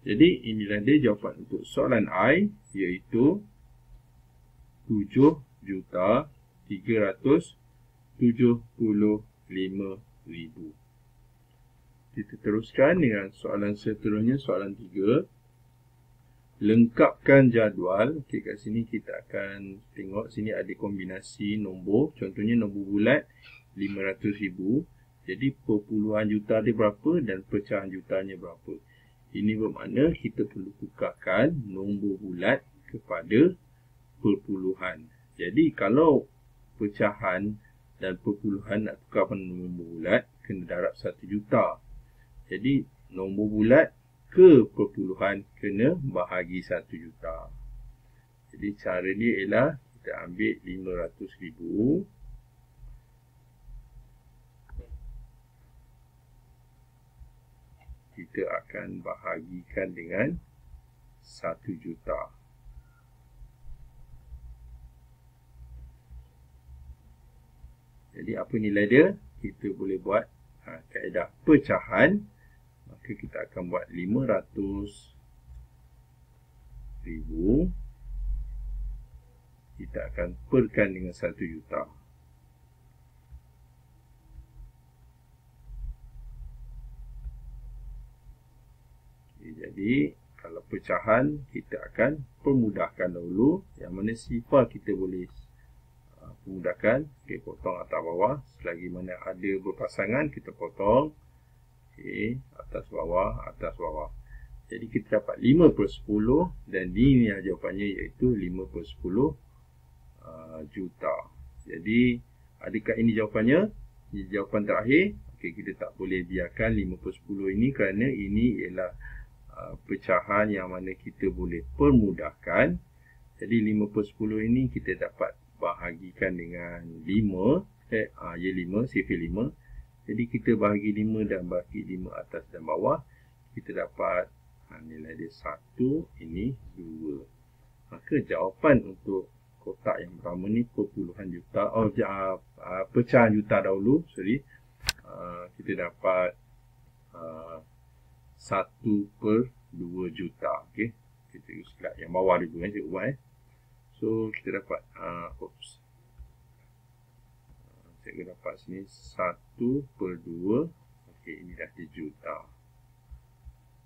Jadi inilah dia jawapan untuk soalan I, iaitu 7,375,000. Kita teruskan dengan soalan seterusnya, soalan 3. Lengkapkan jadual. Okey, kat sini kita akan tengok sini ada kombinasi nombor. Contohnya nombor bulat 500,000. Jadi perpuluhan juta dia berapa dan pecahan jutanya berapa. Ini bermakna kita perlu tukarkan nombor bulat kepada perpuluhan. Jadi kalau pecahan dan perpuluhan nak tukar pada nombor bulat, kena darab 1 juta. Jadi nombor bulat ke perpuluhan kena bahagi 1 juta. Jadi cara dia ialah kita ambil 500,000. Kita akan bahagikan dengan 1 juta. Jadi apa nilai dia? Kita boleh buat kaedah pecahan. Maka kita akan buat 500,000. Kita akan perkan dengan 1 juta. Jadi kalau pecahan kita akan permudahkan dahulu, yang mana sifar kita boleh permudahkan. Potong atas bawah, selagi mana ada berpasangan kita potong. Atas bawah, atas bawah. Jadi kita dapat 5/10 dan ini jawapannya, iaitu 5/10 juta. Jadi adakah ini jawapannya? Ini jawapan terakhir. Kita tak boleh biarkan 5/10 ini, kerana ini ialah pecahan yang mana kita boleh permudahkan. Jadi 5/10 ini kita dapat bahagikan dengan 5. 5, sifar 5. Jadi kita bahagi 5 dan bahagi 5 atas dan bawah. Kita dapat nilai dia 1, ini 2. Maka jawapan untuk kotak yang pertama ni perpuluhan juta. Pecahan juta dahulu. Kita dapat 1/2 juta. Okey. Kita ulang yang bawah ribu kan, saya ubah. So kita dapat saya dapat sini 1/2. Okey, ini dah di juta.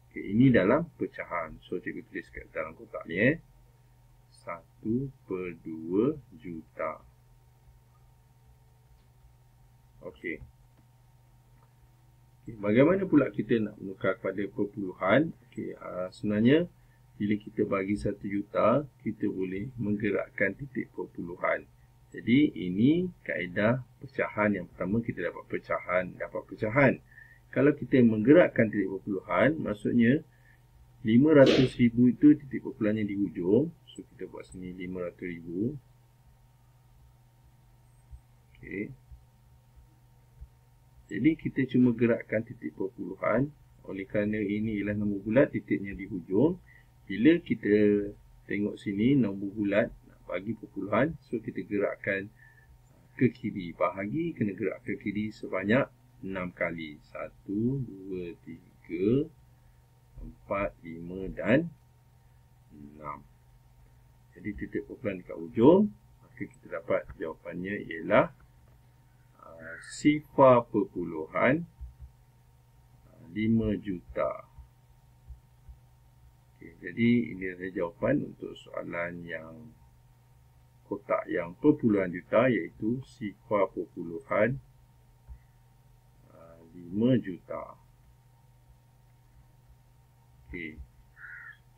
Okey, ini dalam pecahan. So cikgu tulis kat dalam kotak ni 1/2 juta. Okey. Bagaimana pula kita nak menukar kepada perpuluhan? Sebenarnya bila kita bagi 1 juta, kita boleh menggerakkan titik perpuluhan. Jadi ini kaedah pecahan yang pertama, kita dapat pecahan. Kalau kita menggerakkan titik perpuluhan, maksudnya 500,000 itu titik perpuluhannya di hujung. So kita buat sini 500,000. Okey. Jadi kita cuma gerakkan titik perpuluhan. Oleh kerana ini ialah nombor bulat, titiknya di hujung. Bila kita tengok sini nombor bulat nak bagi perpuluhan, so kita gerakkan ke kiri. Bahagi kena gerak ke kiri sebanyak 6 kali. 1, 2, 3, 4, 5 dan 6. Jadi titik perpuluhan dekat hujung. Maka kita dapat jawapannya ialah sifar perpuluhan 5 juta. Jadi ini adalah jawapan untuk soalan yang kotak yang perpuluhan juta, iaitu sifar perpuluhan 5 juta. Okey.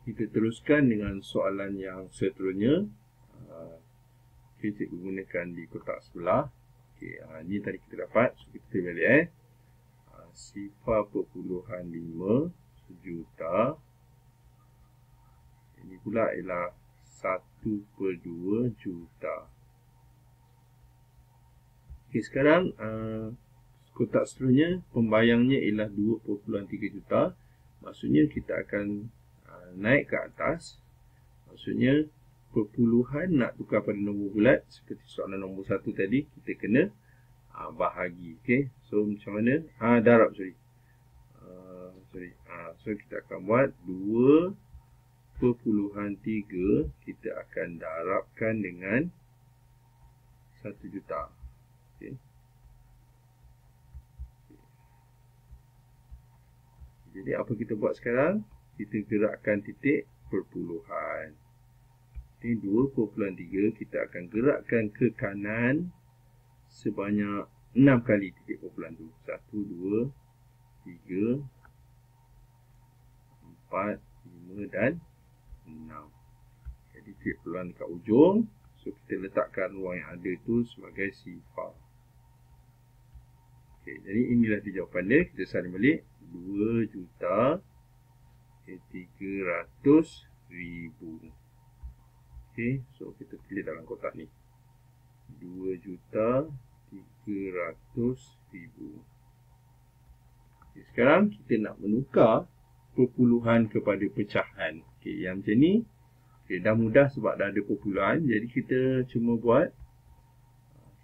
Kita teruskan dengan soalan yang seterusnya. Kita gunakan di kotak sebelah. Ini tadi kita dapat. So kita balik sifar perpuluhan 5 juta. Ini pula ialah 1/2 juta. Okey, sekarang kotak seterusnya pembayangnya ialah 2.3 juta. Maksudnya kita akan naik ke atas. Maksudnya perpuluhan nak tukar pada nombor bulat, seperti soalan nombor 1 tadi, kita kena bahagi. Okey, so macam mana? Darab, so kita akan buat 2/3, kita akan darabkan dengan 1 juta. Okey. Jadi apa kita buat sekarang? Kita gerakkan titik perpuluhan. Ini 2/3, kita akan gerakkan ke kanan sebanyak 6 kali titik perpuluhan tu. 1, 2, 3, 4, 5 dan 6. Jadi titik perpuluhan dekat ujung. So kita letakkan ruang yang ada tu sebagai sifar. Okey, jadi inilah jawapan dia. Kita salin balik. 2,300,000. Okey, so kita tulis dalam kotak ni 2,300,000. Okay, sekarang kita nak menukar perpuluhan kepada pecahan. Okey, yang macam ni dah mudah sebab dah ada perpuluhan. Jadi kita cuma buat,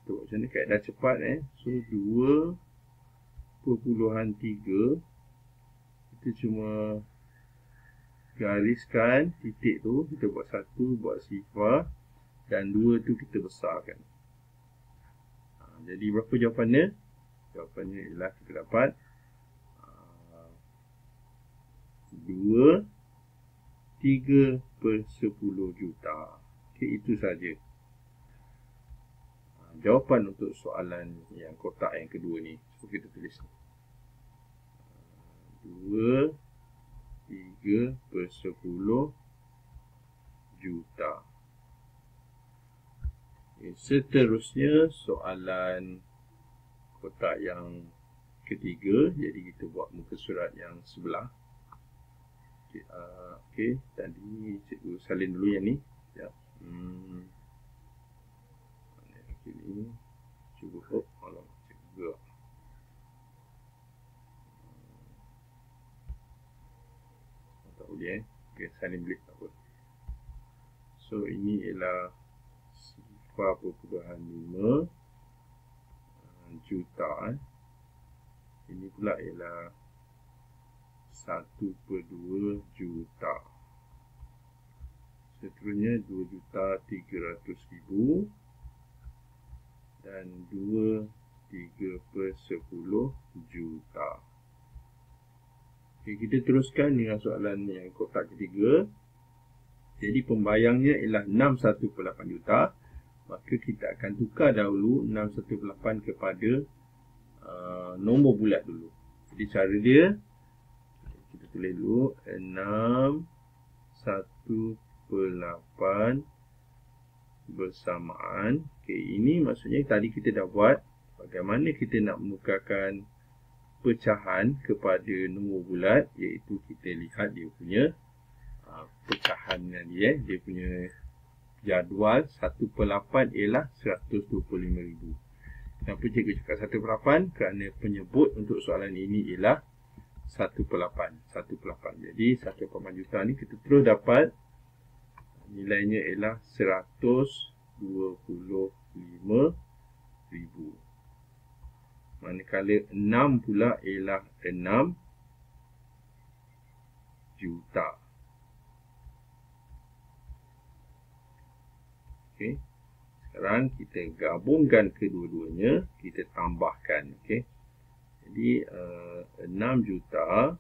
Kita buat macam ni, kaedah cepat So 2.3, kita cuma gariskan titik tu, kita buat 1, buat sifar, dan 2 tu kita besarkan. Jadi berapa jawapannya? Jawapannya ialah kita dapat 3/10 juta. Okey, itu saja. Jawapan untuk soalan yang kotak yang kedua ni. So kita tulis 3/10 juta. Seterusnya soalan kotak yang ketiga. Jadi kita buat muka surat yang sebelah. Okey, tadi cikgu salin dulu yang ni. Ya. Ini cuba cikgu. Tak boleh Okey, salin balik tak apa. So ini ialah 0.5 juta. Ini pula ialah 1/2 juta. Seterusnya 2.300.000 dan 3/10 juta. Okey, kita teruskan dengan soalan yang kotak ketiga. Jadi pembayangnya ialah 618 juta. Maka kita akan tukar dahulu 618 kepada nombor bulat dulu. Jadi cara dia, kita tulis dulu 618 bersamaan. Okey, ini maksudnya tadi kita dah buat bagaimana kita nak menukarkan pecahan kepada nombor bulat, iaitu kita lihat dia punya pecahan dia punya jadual 1/8 ialah 125,000. Kenapa cikgu cakap 1/8? Kerana penyebut untuk soalan ini ialah 1/8. Jadi 1/8 juta ni kita terus dapat nilainya ialah 125,000. Manakala 6 pula ialah 6 juta. Okey. Sekarang kita gabungkan kedua-duanya, kita tambahkan. Okey. Jadi 6 juta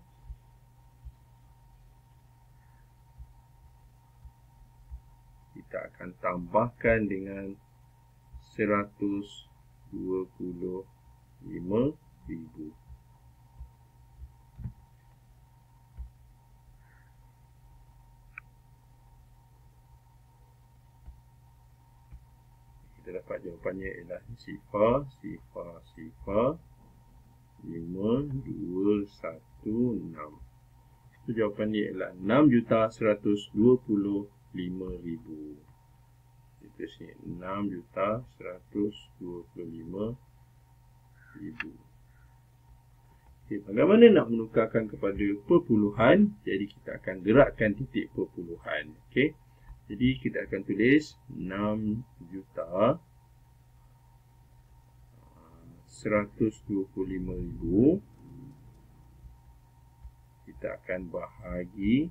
kita akan tambahkan dengan 125,000. Kita dapat jawapannya ialah sifar 5216. So jawapannya ialah 6.125.000. Kita sini 6.125.000. Okay, bagaimana nak menukarkan kepada perpuluhan? Jadi kita akan gerakkan titik perpuluhan. Okey. Jadi kita akan tulis 6.125.000. Kita akan bahagi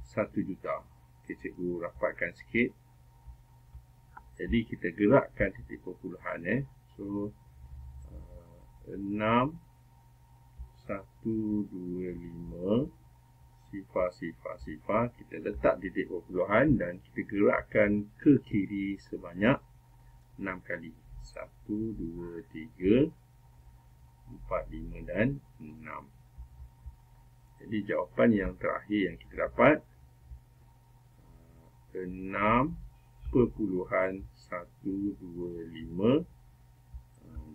1 juta. Okay, cikgu rapatkan sikit. Jadi kita gerakkan titik perpuluhan. So 6.125 sifar. Kita letak titik perpuluhan dan kita gerakkan ke kiri sebanyak 6 kali. 1, 2, 3, 4, 5 dan 6. Jadi jawapan yang terakhir yang kita dapat 6.125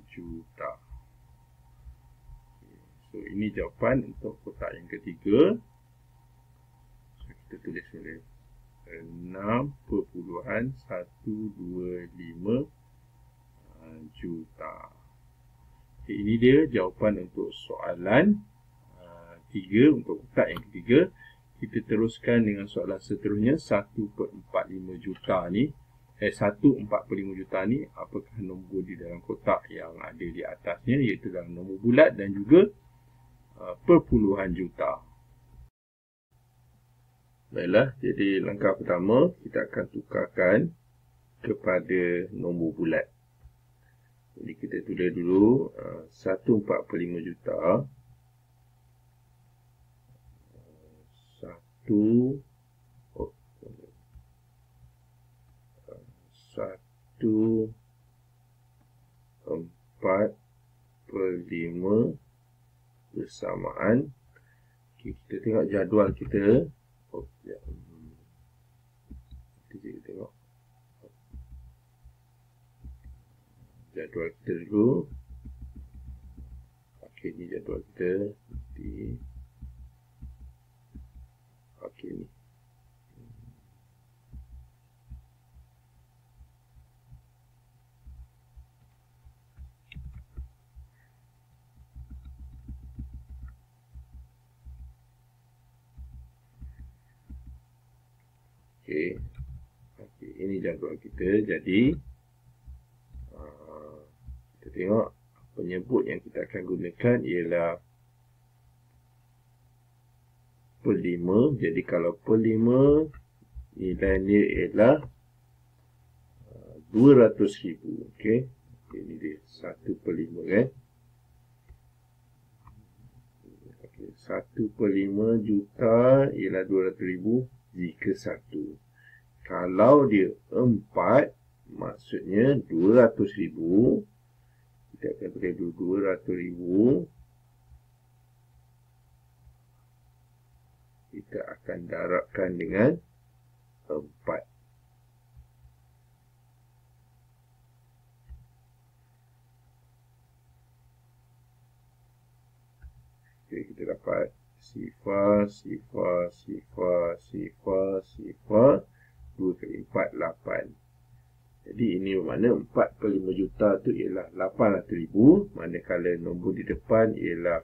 juta. So ini jawapan untuk kotak yang ketiga. So kita tulis oleh 6.125 juta. Okay, ini dia jawapan untuk soalan 3 untuk kotak yang ketiga. Kita teruskan dengan soalan seterusnya 1/45 juta ni. 145 juta ni apakah nombor di dalam kotak yang ada di atasnya, iaitu dalam nombor bulat dan juga perpuluhan juta. Baiklah, jadi langkah pertama kita akan tukarkan kepada nombor bulat. Jadi kita tulis dulu 145 juta 1/4/5 bersamaan. Okay, kita tengok jadual kita. Kita tengok jadual kita dulu. Okey, ni jadual kita. Okey, ni. Okey, ini jadual kita. Jadi kita tengok penyebut yang kita akan gunakan ialah per 5. Jadi kalau per 5 nilainya ialah 200,000. Okey, ini dia 1/5 kan. 1/5 juta ialah 200,000 jika 1. Kalau dia 4, maksudnya 200,000. Kita akan tulis dulu 200,000. Kita akan darabkan dengan 4. Okay, kita dapat sifar 2 kali 4, 8. Jadi ini bermakna 4/5 juta tu ialah 800,000. Manakala nombor di depan ialah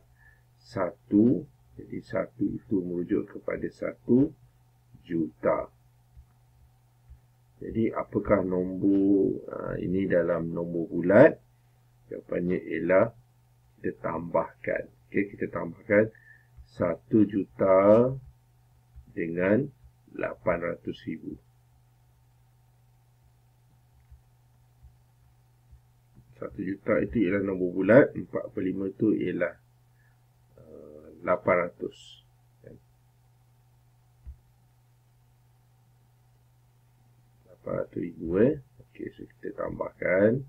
1. Jadi 1 itu merujuk kepada 1 juta. Jadi apakah nombor ini dalam nombor bulat? Jawapannya ialah kita tambahkan. Okay, kita tambahkan 1 juta dengan 800,000. 1 juta itu ialah nombor bulat, 4/5 itu ialah 800. 800,000 Okey, so kita tambahkan.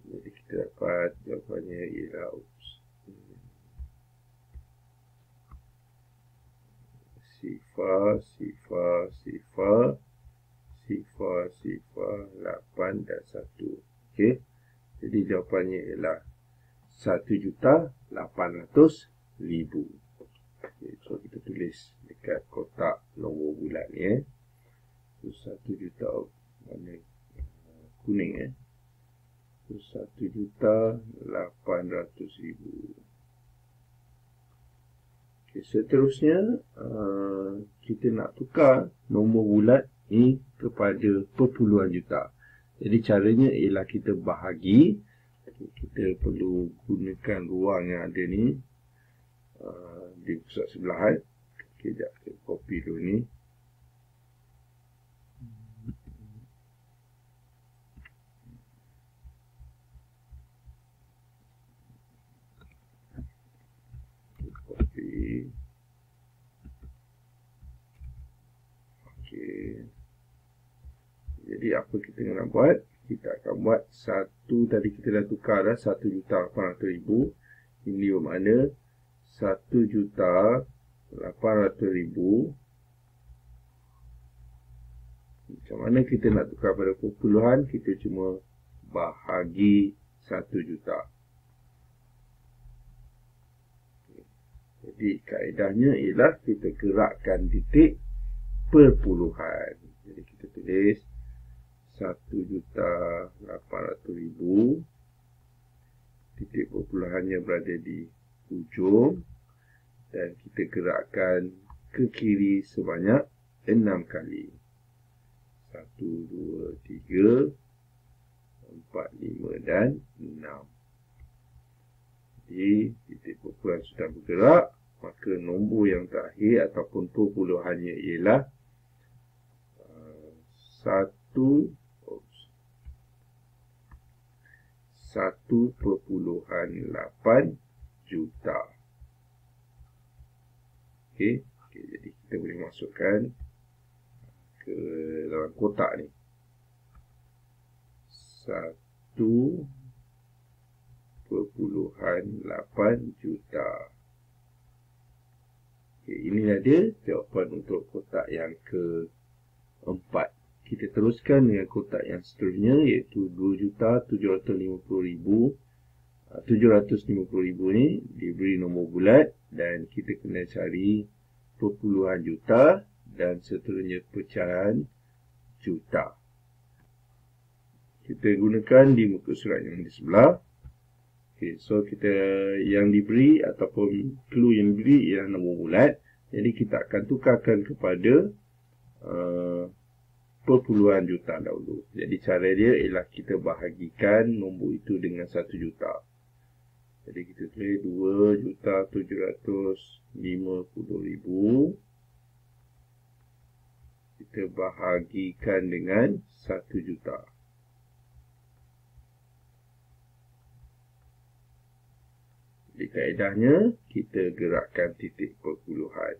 Jadi kita dapat jawapannya ialah sifar 8 dan 1. Okey. Jadi jawapannya ialah 1,800,000. Okey, so kita tulis dekat kotak nombor bulat ni So 1 juta warna kuning So 1,800,000. Okey, seterusnya kita nak tukar nombor bulat ni kepada perpuluhan juta. Jadi caranya ialah kita bahagi. Kita perlu gunakan ruang yang ada ni di pusat sebelahan. Okey, sekejap kita copy dulu ni. Copy. Okey. Jadi apa kita nak buat? Kita akan buat 1 tadi kita dah tukar dah 1,800,000. Ini bermakna 1,800,000. Macam mana kita nak tukar pada perpuluhan? Kita cuma bahagi 1 juta. Jadi kaedahnya ialah kita gerakkan titik perpuluhan. Jadi kita tulis 1,800,000. Titik perpuluhannya berada di ujung. Dan kita gerakkan ke kiri sebanyak 6 kali. 1, 2, 3, 4, 5 dan 6. Jadi titik perpuluhan sudah bergerak, maka nombor yang terakhir ataupun perpuluhannya ialah 1,8 juta. Okey, jadi kita boleh masukkan ke dalam kotak ni. 1,8 juta. Okey, inilah dia jawapan untuk kotak yang keempat. Kita teruskan dengan kotak yang seterusnya, iaitu 2,750,000 ni diberi nombor bulat dan kita kena cari perpuluhan juta dan seterusnya pecahan juta. Kita gunakan di muka surat yang di sebelah. Okay, so kita yang diberi ataupun clue yang diberi ialah nombor bulat. Jadi kita akan tukarkan kepada perpuluhan juta dahulu. Jadi cara dia ialah kita bahagikan nombor itu dengan 1 juta. Jadi kita tulis 2,750,000. Kita bahagikan dengan 1 juta. Jadi kaedahnya kita gerakkan titik perpuluhan.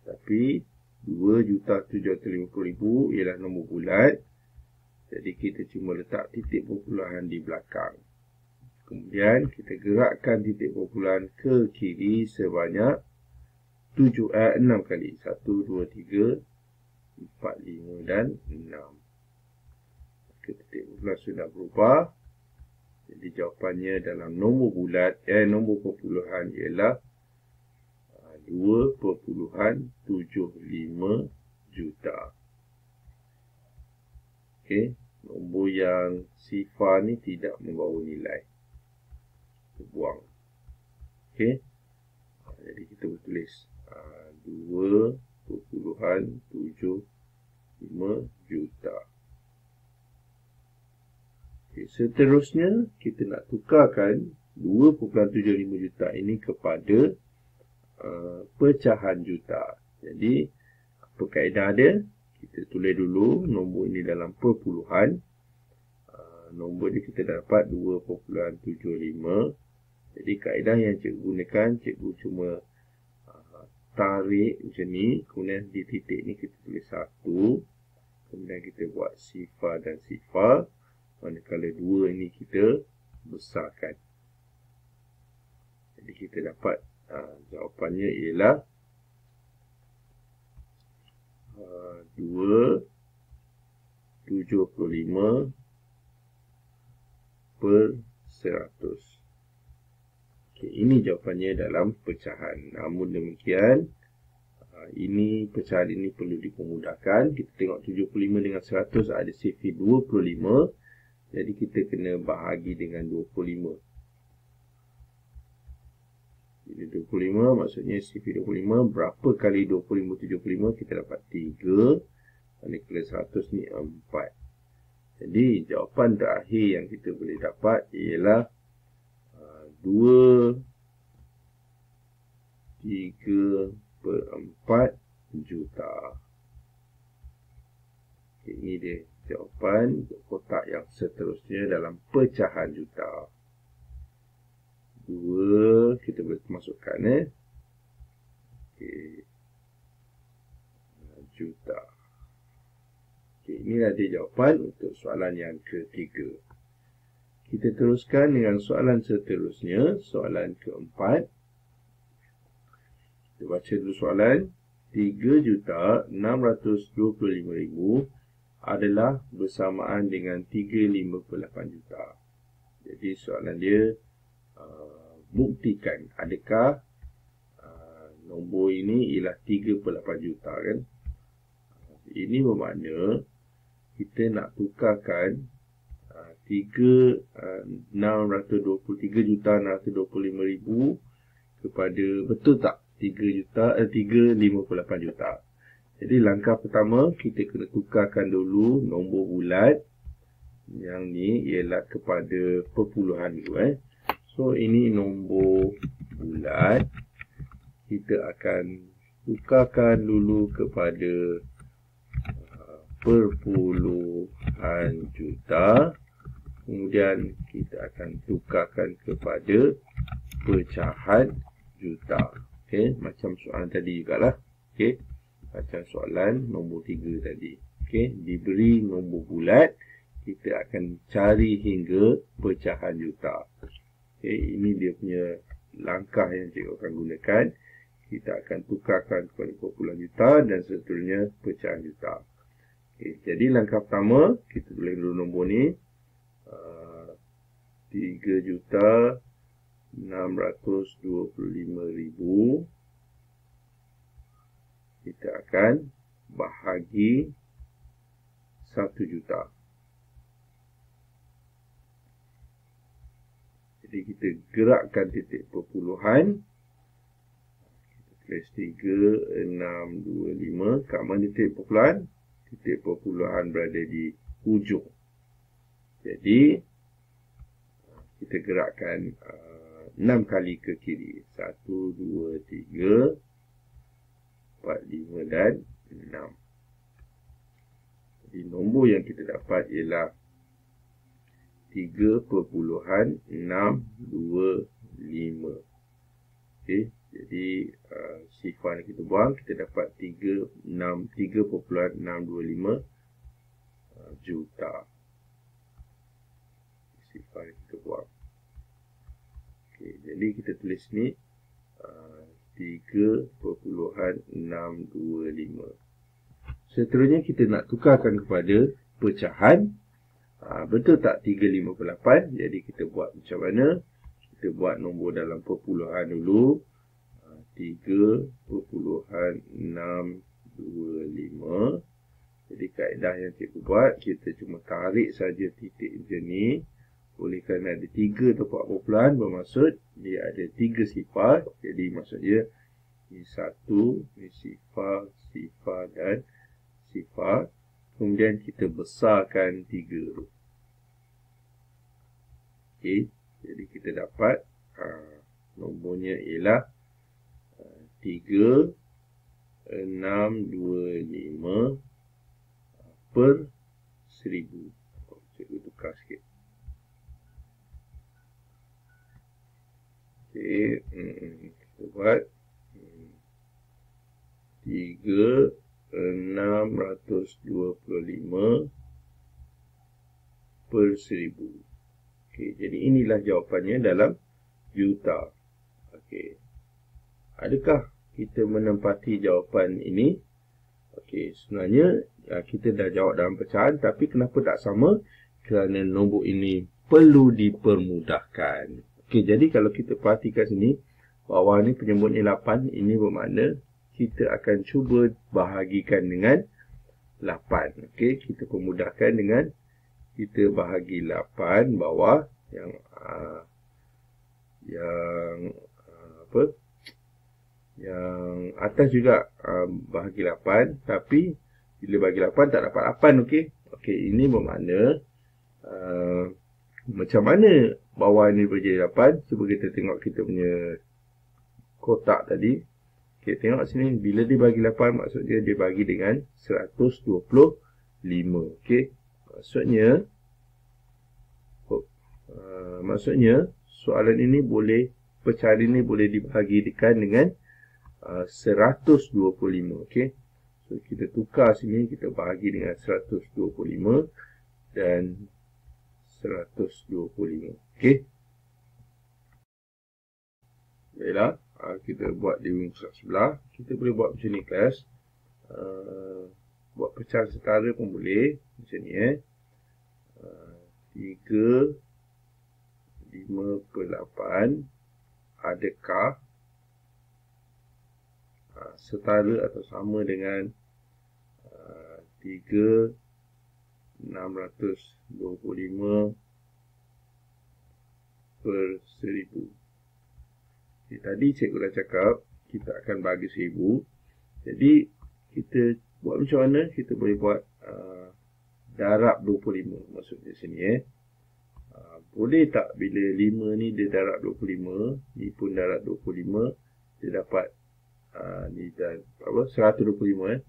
Tapi 2,750,000 ialah nombor bulat. Jadi kita cuma letak titik perpuluhan di belakang. Kemudian kita gerakkan titik perpuluhan ke kiri sebanyak 6 kali. 1, 2, 3, 4, 5 dan 6. Titik perpuluhan sudah berubah. Jadi jawapannya dalam nombor bulat, nombor perpuluhan ialah 2,75 juta. Okey, nombor yang sifar ni tidak membawa nilai. Kita buang. Okey. Jadi kita bertulis 2,75 juta. Okay, seterusnya kita nak tukarkan 2,75 juta ini kepada pecahan juta. Jadi apa kaedah dia? Kita tulis dulu nombor ini dalam perpuluhan. Nombor ni kita dapat 2,75. Jadi kaedah yang cikgu gunakan, cikgu cuma tarik macam ni. Kemudian di titik ni kita tulis 1. Kemudian kita buat sifar dan sifar. Manakala 2 ini kita besarkan. Jadi kita dapat jawapannya ialah 2,75 per 100. Okay, ini jawapannya dalam pecahan. Namun demikian, ini pecahan ini perlu dipermudahkan. Kita tengok 75 dengan 100 ada sifir 25. Jadi kita kena bahagi dengan 25. Jadi 25 maksudnya sifir 25. Berapa kali 25, 75? Kita dapat 3. Manakala 100 ni 4. Jadi jawapan terakhir yang kita boleh dapat ialah 2,3/4 juta. Okay, ini dia jawapan untuk kotak yang seterusnya dalam pecahan juta. 2 kita boleh masukkan okay. Juta. Okay, inilah dia jawapan untuk soalan yang ketiga. Kita teruskan dengan soalan seterusnya, soalan keempat. Kita baca dulu soalan. 3,625,000 adalah bersamaan dengan 3,58 juta. Jadi soalan dia, buktikan adakah nombor ini ialah 3/8 juta kan. Ini bermakna kita nak tukarkan 3,625,000 kepada, betul tak? 3,58 juta. Jadi langkah pertama, kita kena tukarkan dulu nombor bulat. Yang ni ialah kepada perpuluhan dulu. So, ini nombor bulat. Kita akan tukarkan dulu kepada perpuluhan juta. Kemudian kita akan tukarkan kepada pecahan juta. Okey, macam soalan tadi jugalah. Okey, macam soalan nombor 3 tadi. Okey, diberi nombor bulat, kita akan cari hingga pecahan juta. Okey, ini dia punya langkah yang cikgu akan gunakan. Kita akan tukarkan kepada perpuluhan juta dan seterusnya pecahan juta. Okey, jadi langkah pertama, kita tulis dulu nombor ni. 3.625.000 kita akan bahagi 1 juta. Jadi kita gerakkan titik perpuluhan. Kita tulis 3.625. Kat mana titik perpuluhan? Titik perpuluhan berada di hujung. Jadi kita gerakkan 6 kali ke kiri. 1, 2, 3, 4, 5 dan 6. Jadi nombor yang kita dapat ialah 3.625. Okey, jadi sifar yang kita buang, kita dapat 3.625 juta. Sifar yang kita buang. Okey, jadi kita tulis ni 3.625. Seterusnya kita nak tukarkan kepada pecahan. Betul tak 358? Jadi kita buat macam mana? Kita buat nombor dalam perpuluhan dulu. 3.625. Jadi kaedah yang cikgu buat, kita cuma tarik saja titik macam ni. Oleh kerana ada 3 tempat perpuluhan, bermaksud dia ada 3 sifar. Jadi maksudnya ini 1, ini sifar, sifar dan sifar. Kemudian kita besarkan 3 tu. Okey, jadi kita dapat nombornya ialah 3.625 per 1000. Cikgu tukar sikit. Okey, kita buat 3.625 per 1000. Okey, jadi inilah jawapannya dalam juta. Okey, adakah kita menempati jawapan ini? Okey, sebenarnya kita dah jawab dalam pecahan, tapi kenapa tak sama? Kerana nombor ini perlu dipermudahkan. Okey, jadi kalau kita perhatikan sini, bawah ni penyebutnya 8, ini bermakna kita akan cuba bahagikan dengan 8. Okey, kita permudahkan dengan kita bahagi 8 bawah yang atas juga bahagi 8, tapi bila bagi 8 tak dapat 8. Okey. Okey, ini bermakna macam mana bawah ni berjaya 8? Cuba kita tengok kita punya kotak tadi. Okey, tengok sini, bila dia bagi 8 maksudnya dia bagi dengan 125. Okey. Maksudnya soalan ini boleh, pecahan ini boleh dibahagikan dengan 125. Okey. So kita tukar sini, kita bahagi dengan 125 dan 125. Okey. Baiklah, kita buat di ruang sebelah. Kita boleh buat macam ni kelas. Buat pecahan setara pun boleh. Macam ni 3, 5/8. Adakah setara atau sama dengan 3.625 per 1000. Okay, tadi cikgu dah cakap kita akan bagi 1000. Jadi kita Buat macam mana? Kita boleh buat darab 25 maksudnya sini boleh tak bila 5 ni dia darab 25, ni pun darab 25, dia dapat ni dah apa 125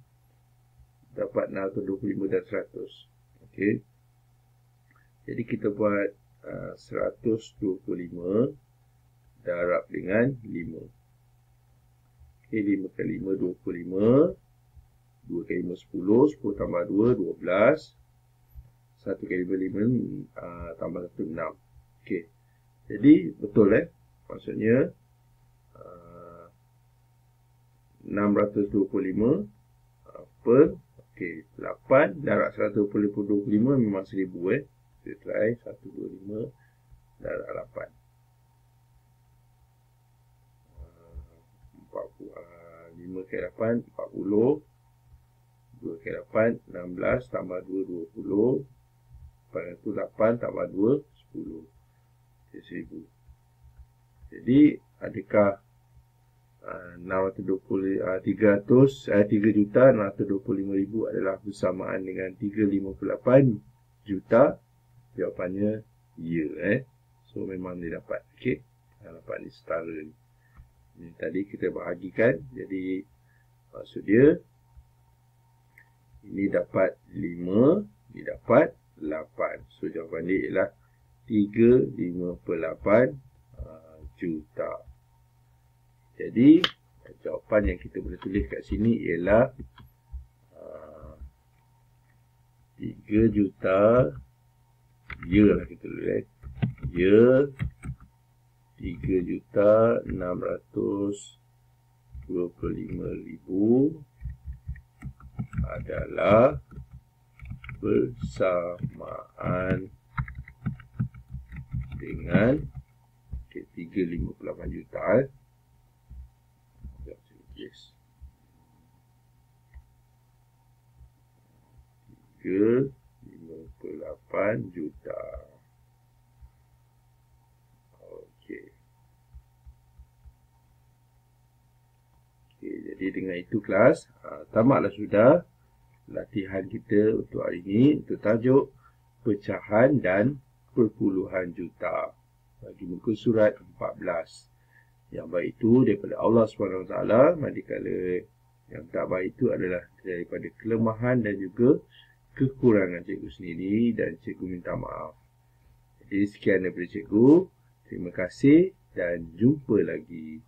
dapat 625 dan 100. Okey. Jadi kita buat 125 darab dengan 5. Okey, 5 kali 5 25, 2 kali 5 10, 10 tambah 2 12. 1 kali 5 tambah 1 6. Okey. Jadi betul maksudnya 625 per okey 8 darab 125 memang 1000 Kita try 125 darab 8. 5 kali 8 40, 2 kali 8 16 tambah 2 20. Lepas tu 8 tambah 2 10. 1000. Jadi adakah 3.625.000 adalah bersamaan dengan 358 juta? Jawapannya ya. So memang dia dapat. Okey. Dapat ni setara ni. Ini tadi kita bahagikan. Jadi maksud dia ini dapat 5, ini dapat 8. So jawapan dia ialah 358 juta. Jadi jawapan yang kita boleh tulis kat sini ialah 3 juta. Ya lah kita tulis. Ya 3.625.000 adalah bersamaan dengan 358 juta. Yes. 358 juta. Okey. Okey, jadi dengan itu kelas tamatlah sudah latihan kita untuk hari ini untuk tajuk pecahan dan perpuluhan juta bagi muka surat 14. Yang baik itu daripada Allah SWT, manakala yang tak baik itu adalah daripada kelemahan dan juga kekurangan cikgu sendiri dan cikgu minta maaf. Jadi sekian daripada cikgu. Terima kasih dan jumpa lagi.